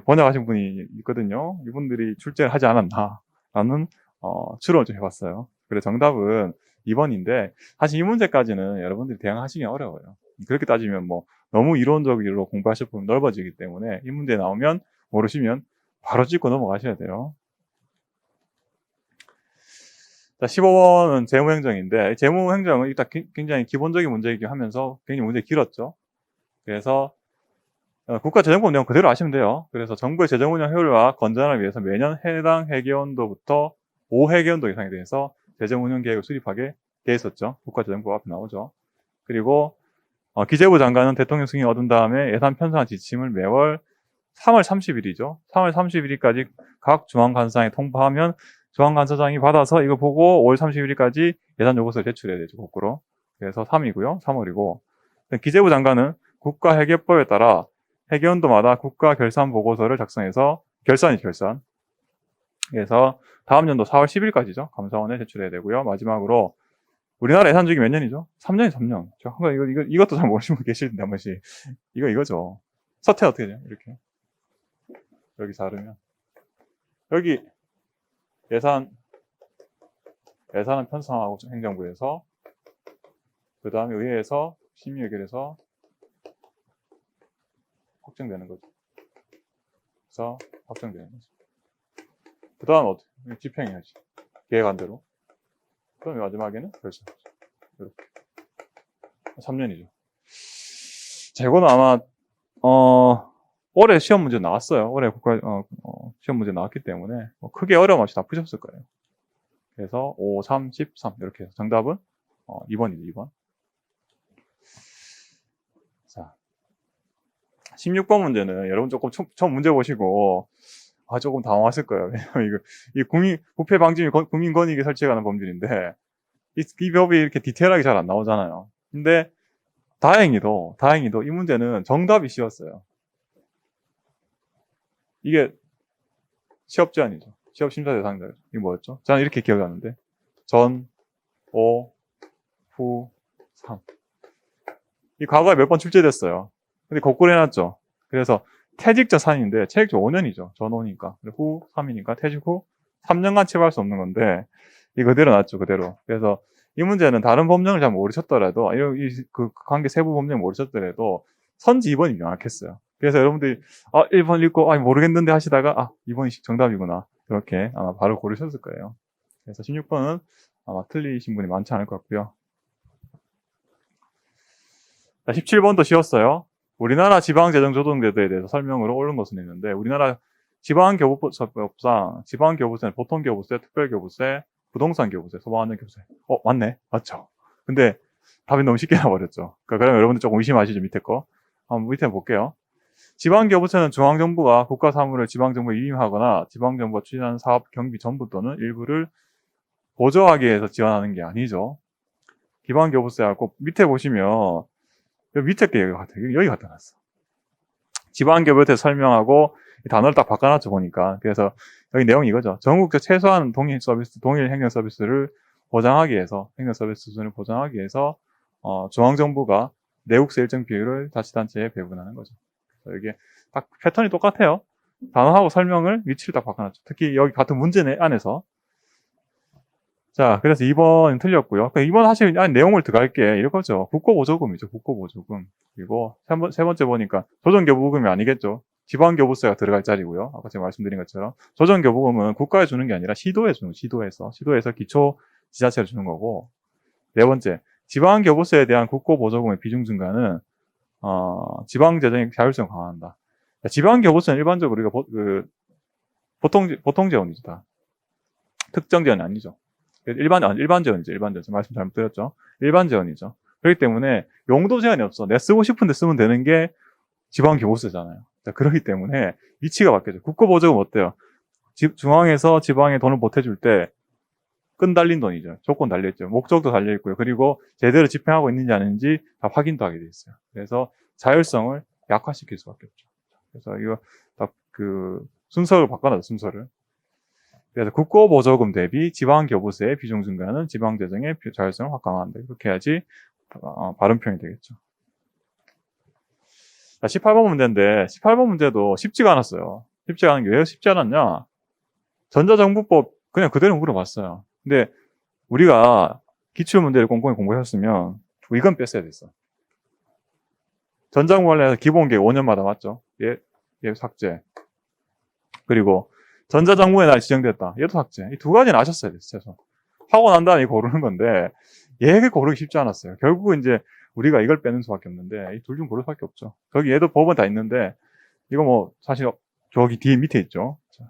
번역하신 분이 있거든요. 이분들이 출제를 하지 않았나라는 추론을 좀 해봤어요. 그래서 정답은 2번인데 사실 이 문제까지는 여러분들이 대응하시기 어려워요. 그렇게 따지면 뭐 너무 이론적으로 공부하실 부분 넓어지기 때문에 이 문제 나오면 모르시면 바로 찍고 넘어가셔야 돼요. 자, 15번은 재무행정인데 재무행정은 일단 굉장히 기본적인 문제이긴 하면서 굉장히 문제 길었죠. 그래서 국가재정법 내용 그대로 아시면 돼요. 그래서 정부의 재정운영 효율화 건전을 위해서 매년 해당 회계연도부터 5회계연도 이상에 대해서 재정운영 계획을 수립하게 돼 있었죠. 국가재정법 앞에 나오죠. 그리고 기재부 장관은 대통령 승인 얻은 다음에 예산 편성 지침을 매월 3월 30일이죠. 3월 31일까지 각 중앙관서장에 통보하면 중앙관서장이 받아서 이거 보고 5월 31일까지 예산 요구서를 제출해야 되죠. 거꾸로. 그래서 3이고요. 3월이고. 기재부 장관은 국가회계법에 따라 회계연도마다 국가결산보고서를 작성해서 결산. 그래서 다음 연도 4월 10일까지죠. 감사원에 제출해야 되고요. 마지막으로 우리나라 예산 주기 몇 년이죠? 3년이 3년. 이것도 잘 모르시는 분 계실 텐데 한 번씩. 이거죠. 서태 어떻게 돼요? 이렇게. 여기 자르면. 여기 예산은 편성하고 행정부에서 그 다음에 의회에서 심의의결에서 확정되는 거죠. 그래서 확정되는 거죠. 그 다음 어떻게? 집행해야지. 계획안 대로. 그럼 마지막에는 결산. 이렇게. 3년이죠. 자, 이거는 아마 올해 시험 문제 나왔어요. 올해 국가 시험 문제 나왔기 때문에 크게 어려움 없이 다 푸셨을 거예요. 그래서 5, 3, 13 이렇게 해서 정답은 2번이죠. 2번. 자, 16번 문제는 여러분 조금 처음 문제 보시고 조금 당황하실 거예요. 왜냐면 이 부패 방지 및 국민권익위 설치에 관한 법률인데 이 법이 이렇게 디테일하게 잘 안 나오잖아요. 근데 다행히도 이 문제는 정답이 쉬웠어요. 이게 취업 제한이죠. 취업 심사 대상자. 이게 뭐였죠? 저는 이렇게 기억하는데 전, 오, 후, 3. 이 과거에 몇 번 출제됐어요. 근데 거꾸로 해놨죠. 그래서 퇴직 전 4년인데 퇴직 전 5년이죠. 전 5니까. 후 3이니까 퇴직 후 3년간 취업할 수 없는 건데 이 그대로 놨죠. 그대로. 그래서 이 문제는 다른 법령을 잘 모르셨더라도 그 관계 세부 법령 모르셨더라도 선지 2번이 명확했어요. 그래서 여러분들이 1번 읽고 모르겠는데 하시다가 2번이 정답이구나. 그렇게 아마 바로 고르셨을 거예요. 그래서 16번은 아마 틀리신 분이 많지 않을 것 같고요. 17번도 쉬웠어요. 우리나라 지방재정조정제도에 대해서 설명으로 옳은 것은 있는데 우리나라 지방교부법상 지방교부세는 보통교부세, 특별교부세, 부동산교부세, 소방안전교부세. 맞네. 맞죠. 근데 답이 너무 쉽게 나와버렸죠. 그러면 여러분들 조금 의심하시죠. 밑에 거. 한번 밑에 볼게요. 지방교부세는 중앙정부가 국가사무를 지방정부에 위임하거나 지방정부가 추진하는 사업 경비 전부 또는 일부를 보조하기 위해서 지원하는 게 아니죠. 기반교부세하고 밑에 보시면 밑에 게 여기 갖다 놨어. 지방교부세 설명하고 단어를 딱 바꿔놨죠 보니까. 그래서 여기 내용이 이거죠. 전국적 최소한 동일 행정 서비스를 보장하기 위해서 행정 서비스 수준을 보장하기 위해서 중앙정부가 내국세 일정 비율을 자치단체에 배분하는 거죠. 이게 딱 패턴이 똑같아요. 단어하고 설명을 위치를 딱 바꿔놨죠. 특히 여기 같은 문제 안에서. 자, 그래서 2번은 틀렸고요. 2번 사실 내용을 들어갈게. 이거죠. 국고보조금이죠. 국고보조금. 그리고 세 번째 보니까 조정교부금이 아니겠죠. 지방교부세가 들어갈 자리고요. 아까 제가 말씀드린 것처럼 조정교부금은 국가에 주는 게 아니라 시도에 주는 시도에서 기초 지자체를 주는 거고. 네 번째, 지방교부세에 대한 국고보조금의 비중 증가는 지방재정의 자율성을 강화한다. 지방교부세는 일반적으로 우리가 보통 재원이죠. 다. 특정 재원이 아니죠. 일반 재원이죠. 말씀 잘못 드렸죠. 일반 재원이죠. 그렇기 때문에 용도 제한이 없어. 내가 쓰고 싶은데 쓰면 되는 게 지방교부세잖아요. 자, 그렇기 때문에 위치가 바뀌죠. 국고보조금 어때요? 중앙에서 지방에 돈을 보태줄 때 끈 달린 돈이죠. 조건 달려있죠. 목적도 달려있고요. 그리고 제대로 집행하고 있는지 아닌지 다 확인도 하게 돼 있어요. 그래서 자율성을 약화시킬 수밖에 없죠. 그래서 이거 딱 순서를 바꿔놔요. 순서를. 그래서 국고보조금 대비 지방교부세의 비중 증가는 지방재정의 자율성을 확 강화한다. 이렇게 해야지 발음표현이 되겠죠. 자, 18번 문제인데 18번 문제도 쉽지가 않았어요. 쉽지가 않은 게 왜 쉽지 않았냐? 전자정부법 그냥 그대로 물어봤어요. 근데 우리가 기출문제를 꼼꼼히 공부하셨으면 이건 뺐어야 됐어. 전자정부 관련해서 기본계획 5년마다 맞죠? 얘 삭제. 그리고 전자정부의 날 지정됐다. 얘도 삭제. 이 두 가지는 아셨어야 됐어요. 최소. 하고 난 다음에 고르는 건데 얘가 고르기 쉽지 않았어요. 결국은 이제 우리가 이걸 빼는 수밖에 없는데 이 둘 중 고를 수밖에 없죠. 저기 얘도 법은 다 있는데 이거 뭐 사실 저기 뒤에 밑에 있죠. 자,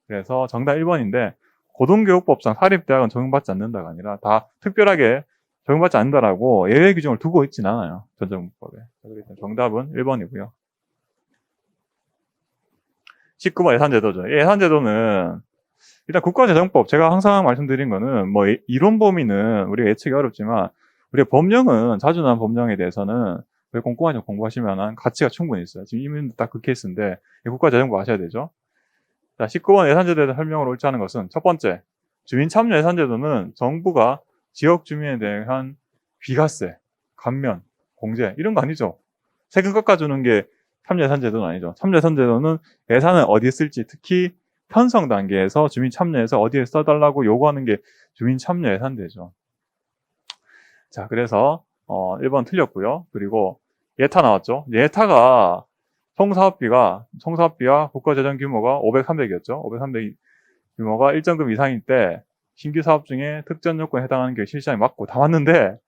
그래서 정답 1번인데 고등교육법상 사립대학은 적용받지 않는다가 아니라 다 특별하게 적용받지 않는다라고 예외 규정을 두고 있진 않아요. 전자정부법에. 정답은 1번이고요. 19번 예산제도죠. 예산제도는 일단 국가재정법 제가 항상 말씀드린 거는 뭐 이론 범위는 우리가 예측이 어렵지만 우리가 법령은 자주 나온 법령에 대해서는 꼼꼼하게 공부하시면 가치가 충분히 있어요. 지금 이민도 딱 그 케이스인데 국가재정법 아셔야 되죠. 자, 19번 예산제도에 대한 설명을 옳지 않은 것은 첫 번째, 주민참여 예산제도는 정부가 지역 주민에 대한 비과세, 감면, 공제 이런 거 아니죠. 세금 깎아주는 게 참여예산제도는 아니죠. 참여예산제도는 예산을 어디에 쓸지 특히 편성 단계에서 주민 참여해서 어디에 써달라고 요구하는 게 주민 참여 예산되죠. 자, 그래서 1번 틀렸고요. 그리고 예타 나왔죠. 예타가 총사업비와 국가재정 규모가 500, 300이었죠. 500, 300 규모가 일정금 이상일 때 신규 사업 중에 특정 요건에 해당하는 게 실시하기 맞고 다 맞는데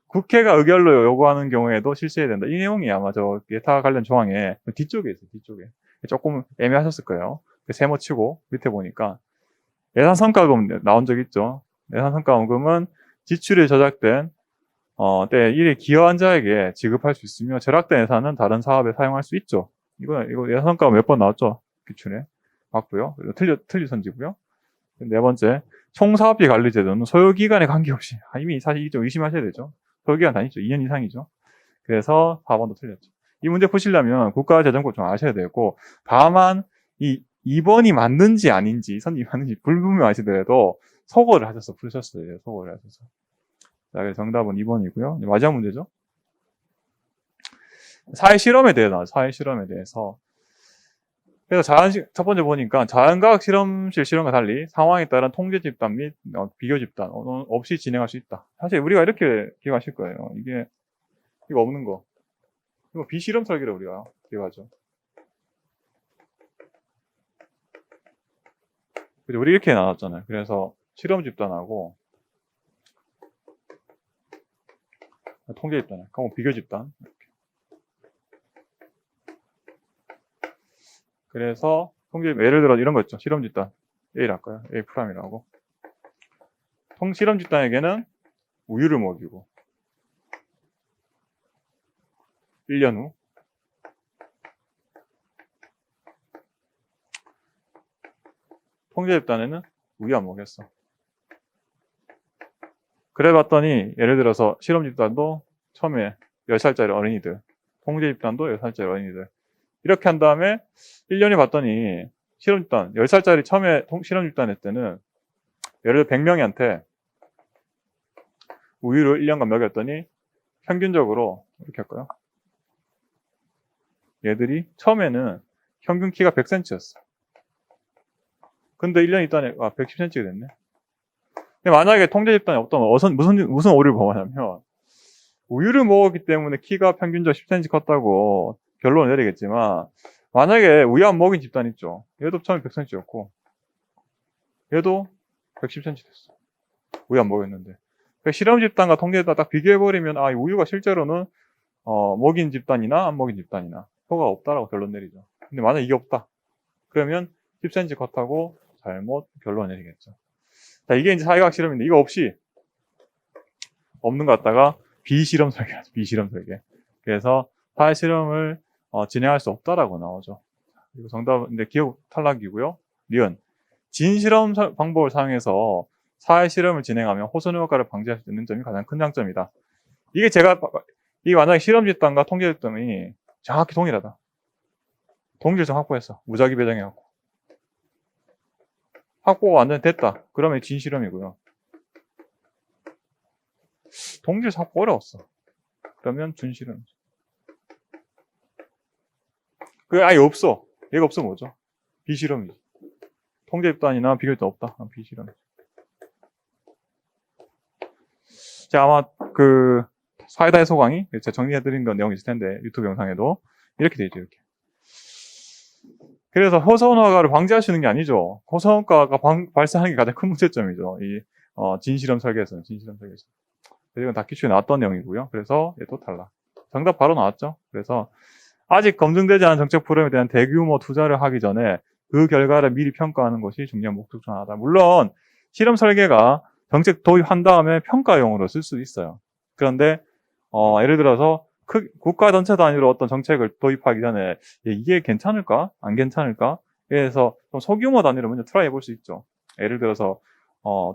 국회가 의결로 요구하는 경우에도 실시해야 된다. 이 내용이 아마 저 예타 관련 조항에 뒤쪽에 있어요. 뒤쪽에. 조금 애매하셨을 거예요. 세모 치고 밑에 보니까 예산성과금 나온 적 있죠. 예산성과금은 지출이 저작된 때 일에 기여한 자에게 지급할 수 있으며 절약된 예산은 다른 사업에 사용할 수 있죠. 이거 예산성과금 몇 번 나왔죠? 기출에. 맞고요. 틀리 선지고요. 네 번째, 총사업비 관리제도는 소요기간에 관계없이 이미 사실 이게 좀 의심하셔야 되죠. 소요기간 단위죠. 2년 이상이죠. 그래서 4번도 틀렸죠. 이 문제 푸시려면 국가재정법 좀 아셔야 되고 다만 이 2번이 맞는지 아닌지 선이 맞는지 불분명하시더라도 소거를 하셔서 푸셨어요. 소거를 하셔서. 자, 그래서 정답은 2번이고요. 마지막 문제죠. 사회실험에 대해서 사회실험에 대해서 그래서 첫 번째 보니까 자연과학 실험실 실험과 달리 상황에 따른 통제 집단 및 비교 집단 없이 진행할 수 있다. 사실 우리가 이렇게 기억하실 거예요. 이거 없는 거. 이거 비실험 설계를 우리가 기억하죠. 우리 이렇게 나눴잖아요. 그래서 실험 집단하고 통제 집단, 그럼 비교 집단. 그래서 예를 들어 이런 거 있죠. 실험 집단 A를 할까요? A 프라임이라고. 실험 집단에게는 우유를 먹이고 1년 후 통제 집단에는 우유 안 먹였어. 그래 봤더니 예를 들어서 실험 집단도 처음에 10살짜리 어린이들, 통제 집단도 10살짜리 어린이들 이렇게 한 다음에 1년이 봤더니 실험 집단 10살짜리 처음에 실험 집단 했을 때는 예를 들어 100명한테 우유를 1년간 먹였더니 평균적으로 이렇게 할까요? 얘들이 처음에는 평균 키가 100cm였어. 근데 1년 있다니 110cm가 됐네. 근데 만약에 통제 집단이 없다면 무슨 오류를 범하냐면 우유를 먹었기 때문에 키가 평균적으로 10cm 컸다고 결론을 내리겠지만 만약에 우유 안 먹인 집단 있죠. 얘도 처음에 100cm였고 얘도 110cm 됐어. 우유 안 먹였는데. 그러니까 실험 집단과 통제 집단 딱 비교해버리면 이 우유가 실제로는 먹인 집단이나 안 먹인 집단이나 효과가 없다라고 결론 내리죠. 근데 만약 이게 없다. 그러면 10cm 컸다고 잘못 결론 내리겠죠. 자, 이게 이제 사회과학 실험인데 이거 없이 없는 것 같다가 비실험 설계하죠. 비실험 설계. 그래서 사회 실험을 진행할 수 없다라고 나오죠. 이거 정답은 근데 기억 탈락이고요. 니은 진실험 방법을 사용해서 사회 실험을 진행하면 호선 효과를 방지할 수 있는 점이 가장 큰 장점이다. 이게 만약에 실험 집단과 통제 집단이 정확히 동일하다. 동질성 확보했어. 무작위 배정해갖고. 확보가 완전히 됐다. 그러면 진실험이고요. 동질성 확보 어려웠어. 그러면 준실험이죠. 그게 아예 없어. 얘가 없으면 뭐죠? 비실험이죠. 통제집단이나 비교집단 없다. 비실험. 제가 아마 그 사이다의 소강이 제가 정리해드린 건 내용이 있을 텐데 유튜브 영상에도 이렇게 돼 있죠. 이렇게. 그래서 호소원화가를 방지할 수 있는 게 아니죠. 호소원가가 발생하는 게 가장 큰 문제점이죠. 이 진실험 설계에서는 진실험 설계에서. 이건 다 기출에 나왔던 내용이고요. 그래서 얘도 탈락. 정답 바로 나왔죠. 그래서 아직 검증되지 않은 정책 프로그램에 대한 대규모 투자를 하기 전에 그 결과를 미리 평가하는 것이 중요한 목적 중 하나다. 물론 실험 설계가 정책 도입한 다음에 평가용으로 쓸 수도 있어요. 그런데 예를 들어서 국가 전체 단위로 어떤 정책을 도입하기 전에 이게 괜찮을까? 안 괜찮을까? 그래서 좀 소규모 단위로 먼저 트라이 해볼 수 있죠. 예를 들어서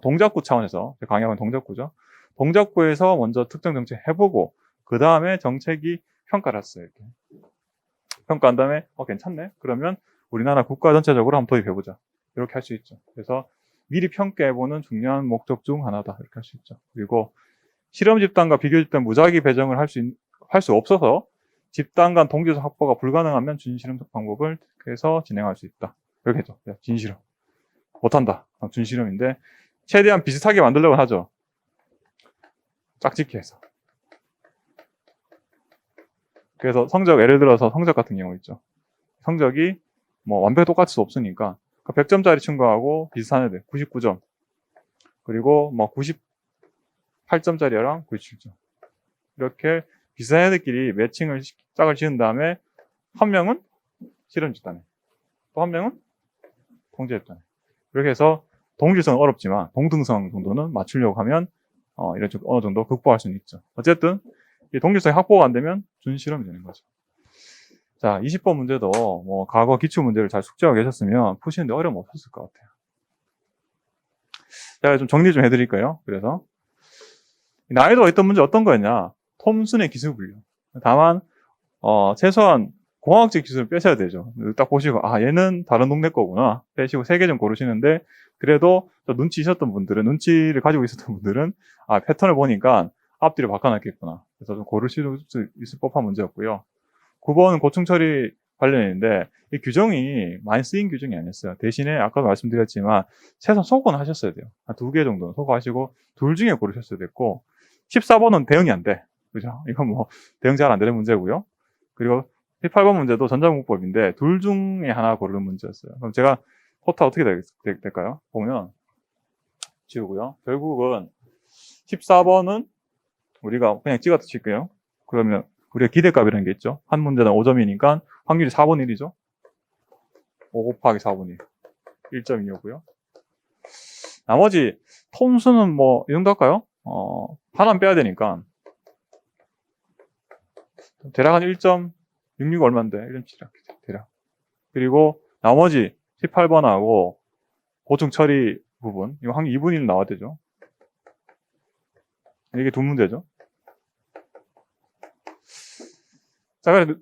동작구 차원에서 강약은 동작구죠. 동작구에서 먼저 특정 정책 해보고 그 다음에 정책이 평가를 했어요. 이렇게. 평가한 다음에 괜찮네? 그러면 우리나라 국가 전체적으로 한번 도입해보자. 이렇게 할 수 있죠. 그래서 미리 평가해보는 중요한 목적 중 하나다. 이렇게 할 수 있죠. 그리고 실험 집단과 비교 집단 무작위 배정을 할 수 없어서 집단 간 동기소 확보가 불가능하면 준실험 방법을 해서 진행할 수 있다. 이렇게 했죠. 진실험. 못한다. 준실험인데 최대한 비슷하게 만들려고 하죠. 짝짓기 해서. 그래서 성적, 예를 들어서 성적 같은 경우 있죠. 성적이 뭐 완벽히 똑같을 수 없으니까 100점짜리 친구하고 비슷한 애들 99점 그리고 뭐 98점짜리랑 97점 이렇게 비슷한 애들끼리 매칭을 짝을 지은 다음에 한 명은 실험 집단에 또 한 명은 통제 집단에 이렇게 해서 동질성은 어렵지만 동등성 정도는 맞추려고 하면 이런 쪽 어느 정도 극복할 수는 있죠. 어쨌든 이 동질성이 확보가 안 되면 준실험이 되는 거죠. 자, 20번 문제도 뭐 과거 기출 문제를 잘 숙지하고 계셨으면 푸시는데 어려움 없었을 것 같아요. 제가 좀 정리 좀 해드릴까요? 그래서 난이도가 있던 문제 어떤 거였냐? 톰슨의 기술 분류. 다만 최소한 공학적 기술을 빼셔야 되죠. 딱 보시고 얘는 다른 동네 거구나 빼시고 3개 좀 고르시는데 그래도 눈치셨던 분들은 눈치를 가지고 있었던 분들은 패턴을 보니까 앞뒤를 바꿔놨겠구나. 그래서 좀 고르실 수 있을 법한 문제였고요. 9번은 고충 처리 관련인데 이 규정이 많이 쓰인 규정이 아니었어요. 대신에 아까도 말씀드렸지만 최소한 소거는 하셨어야 돼요. 한 2개 정도는 소거하시고 둘 중에 고르셨어야 됐고 14번은 대응이 안 돼. 그죠? 이건 뭐 대응 잘 안 되는 문제고요. 그리고 18번 문제도 전자공법인데 둘 중에 하나 고르는 문제였어요. 그럼 제가 코타 어떻게 될까요? 보면 지우고요. 결국은 14번은 우리가 그냥 찍어서 칠게요. 그러면 우리가 기대값이라는 게 있죠. 한 문제당 5점이니까 확률이 4분의 1이죠. 5 곱하기 4분의 1. 1.2였고요. 나머지 톰수는 뭐 이 정도 할까요? 하나는 빼야 되니까 대략 한 1.66 얼마인데 1.7 대략. 그리고 나머지 18번하고 고충 처리 부분 이거 확률 2분의 1 나와야 되죠. 이게 두 문제죠. 자, 그래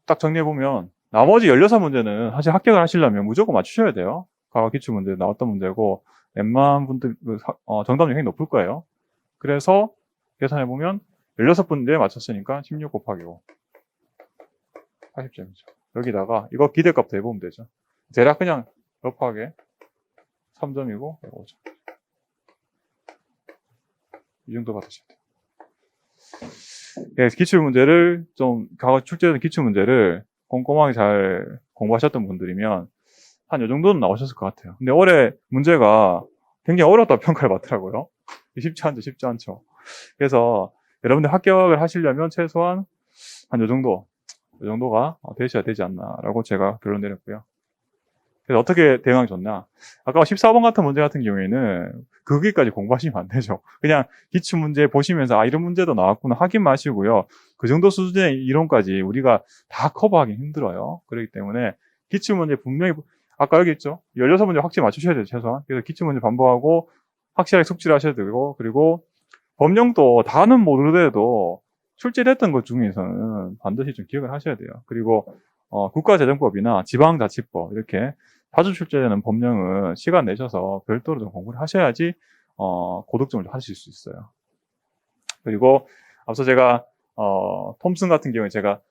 딱 정리해보면 나머지 16문제는 사실 합격을 하시려면 무조건 맞추셔야 돼요. 과거 기출문제 나왔던 문제고 웬만한 분들 정답률이 굉장히 높을 거예요. 그래서 계산해보면 16문제에 맞췄으니까 16 곱하기 5 80점이죠. 여기다가 이거 기대값 대보면 되죠. 대략 그냥 러프하게 3점이고 5점. 이 정도 받으셔야 돼요. 예, 기출문제를 좀 과거 출제된 기출문제를 꼼꼼하게 잘 공부하셨던 분들이면 한 이 정도는 나오셨을 것 같아요. 근데 올해 문제가 굉장히 어렵다고 평가를 받더라고요. 쉽지 않죠. 그래서 여러분들 합격을 하시려면 최소한 한 이 정도가 되셔야 되지 않나라고 제가 결론 내렸고요. 그래서 어떻게 대응하기 좋나? 아까 14번 같은 문제 같은 경우에는 거기까지 공부하시면 안 되죠. 그냥 기출문제 보시면서 이런 문제도 나왔구나 확인만 하시고요. 그 정도 수준의 이론까지 우리가 다 커버하기 힘들어요. 그렇기 때문에 기출문제 분명히 아까 여기 있죠. 16문제 확실히 맞추셔야 돼요. 최소한. 그래서 기출문제 반복하고 확실하게 숙지를 하셔야 되고 그리고 법령도 다는 모르더라도 출제됐던 것 중에서는 반드시 좀 기억을 하셔야 돼요. 그리고 국가재정법이나 지방자치법 이렇게 자주 출제되는 법령은 시간 내셔서 별도로 좀 공부를 하셔야지 고득점을 좀 하실 수 있어요. 그리고 앞서 제가 톰슨 같은 경우에 제가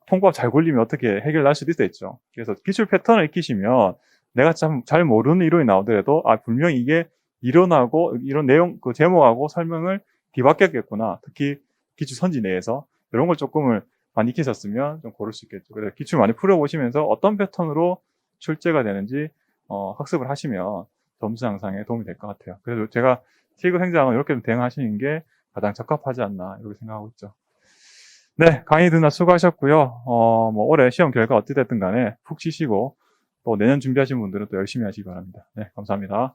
통밥 잘 굴리면 어떻게 해결날 수도 있죠. 그래서 기출 패턴을 익히시면 내가 참 잘 모르는 이론이 나오더라도 분명히 이게 이론하고 이런 내용 그 제목하고 설명을 뒤바뀌었겠구나. 특히 기출 선지 내에서 이런 걸 조금을 많이 익히셨으면 좀 고를 수 있겠죠. 그래서 기출 많이 풀어보시면서 어떤 패턴으로 출제가 되는지 학습을 하시면 점수 향상에 도움이 될 것 같아요. 그래서 제가 T급 행장은 이렇게 좀 대응하시는 게 가장 적합하지 않나 이렇게 생각하고 있죠. 네, 강의 듣나 수고하셨고요. 올해 시험 결과 어찌 됐든 간에 푹 쉬시고 또 내년 준비하신 분들은 또 열심히 하시기 바랍니다. 네, 감사합니다.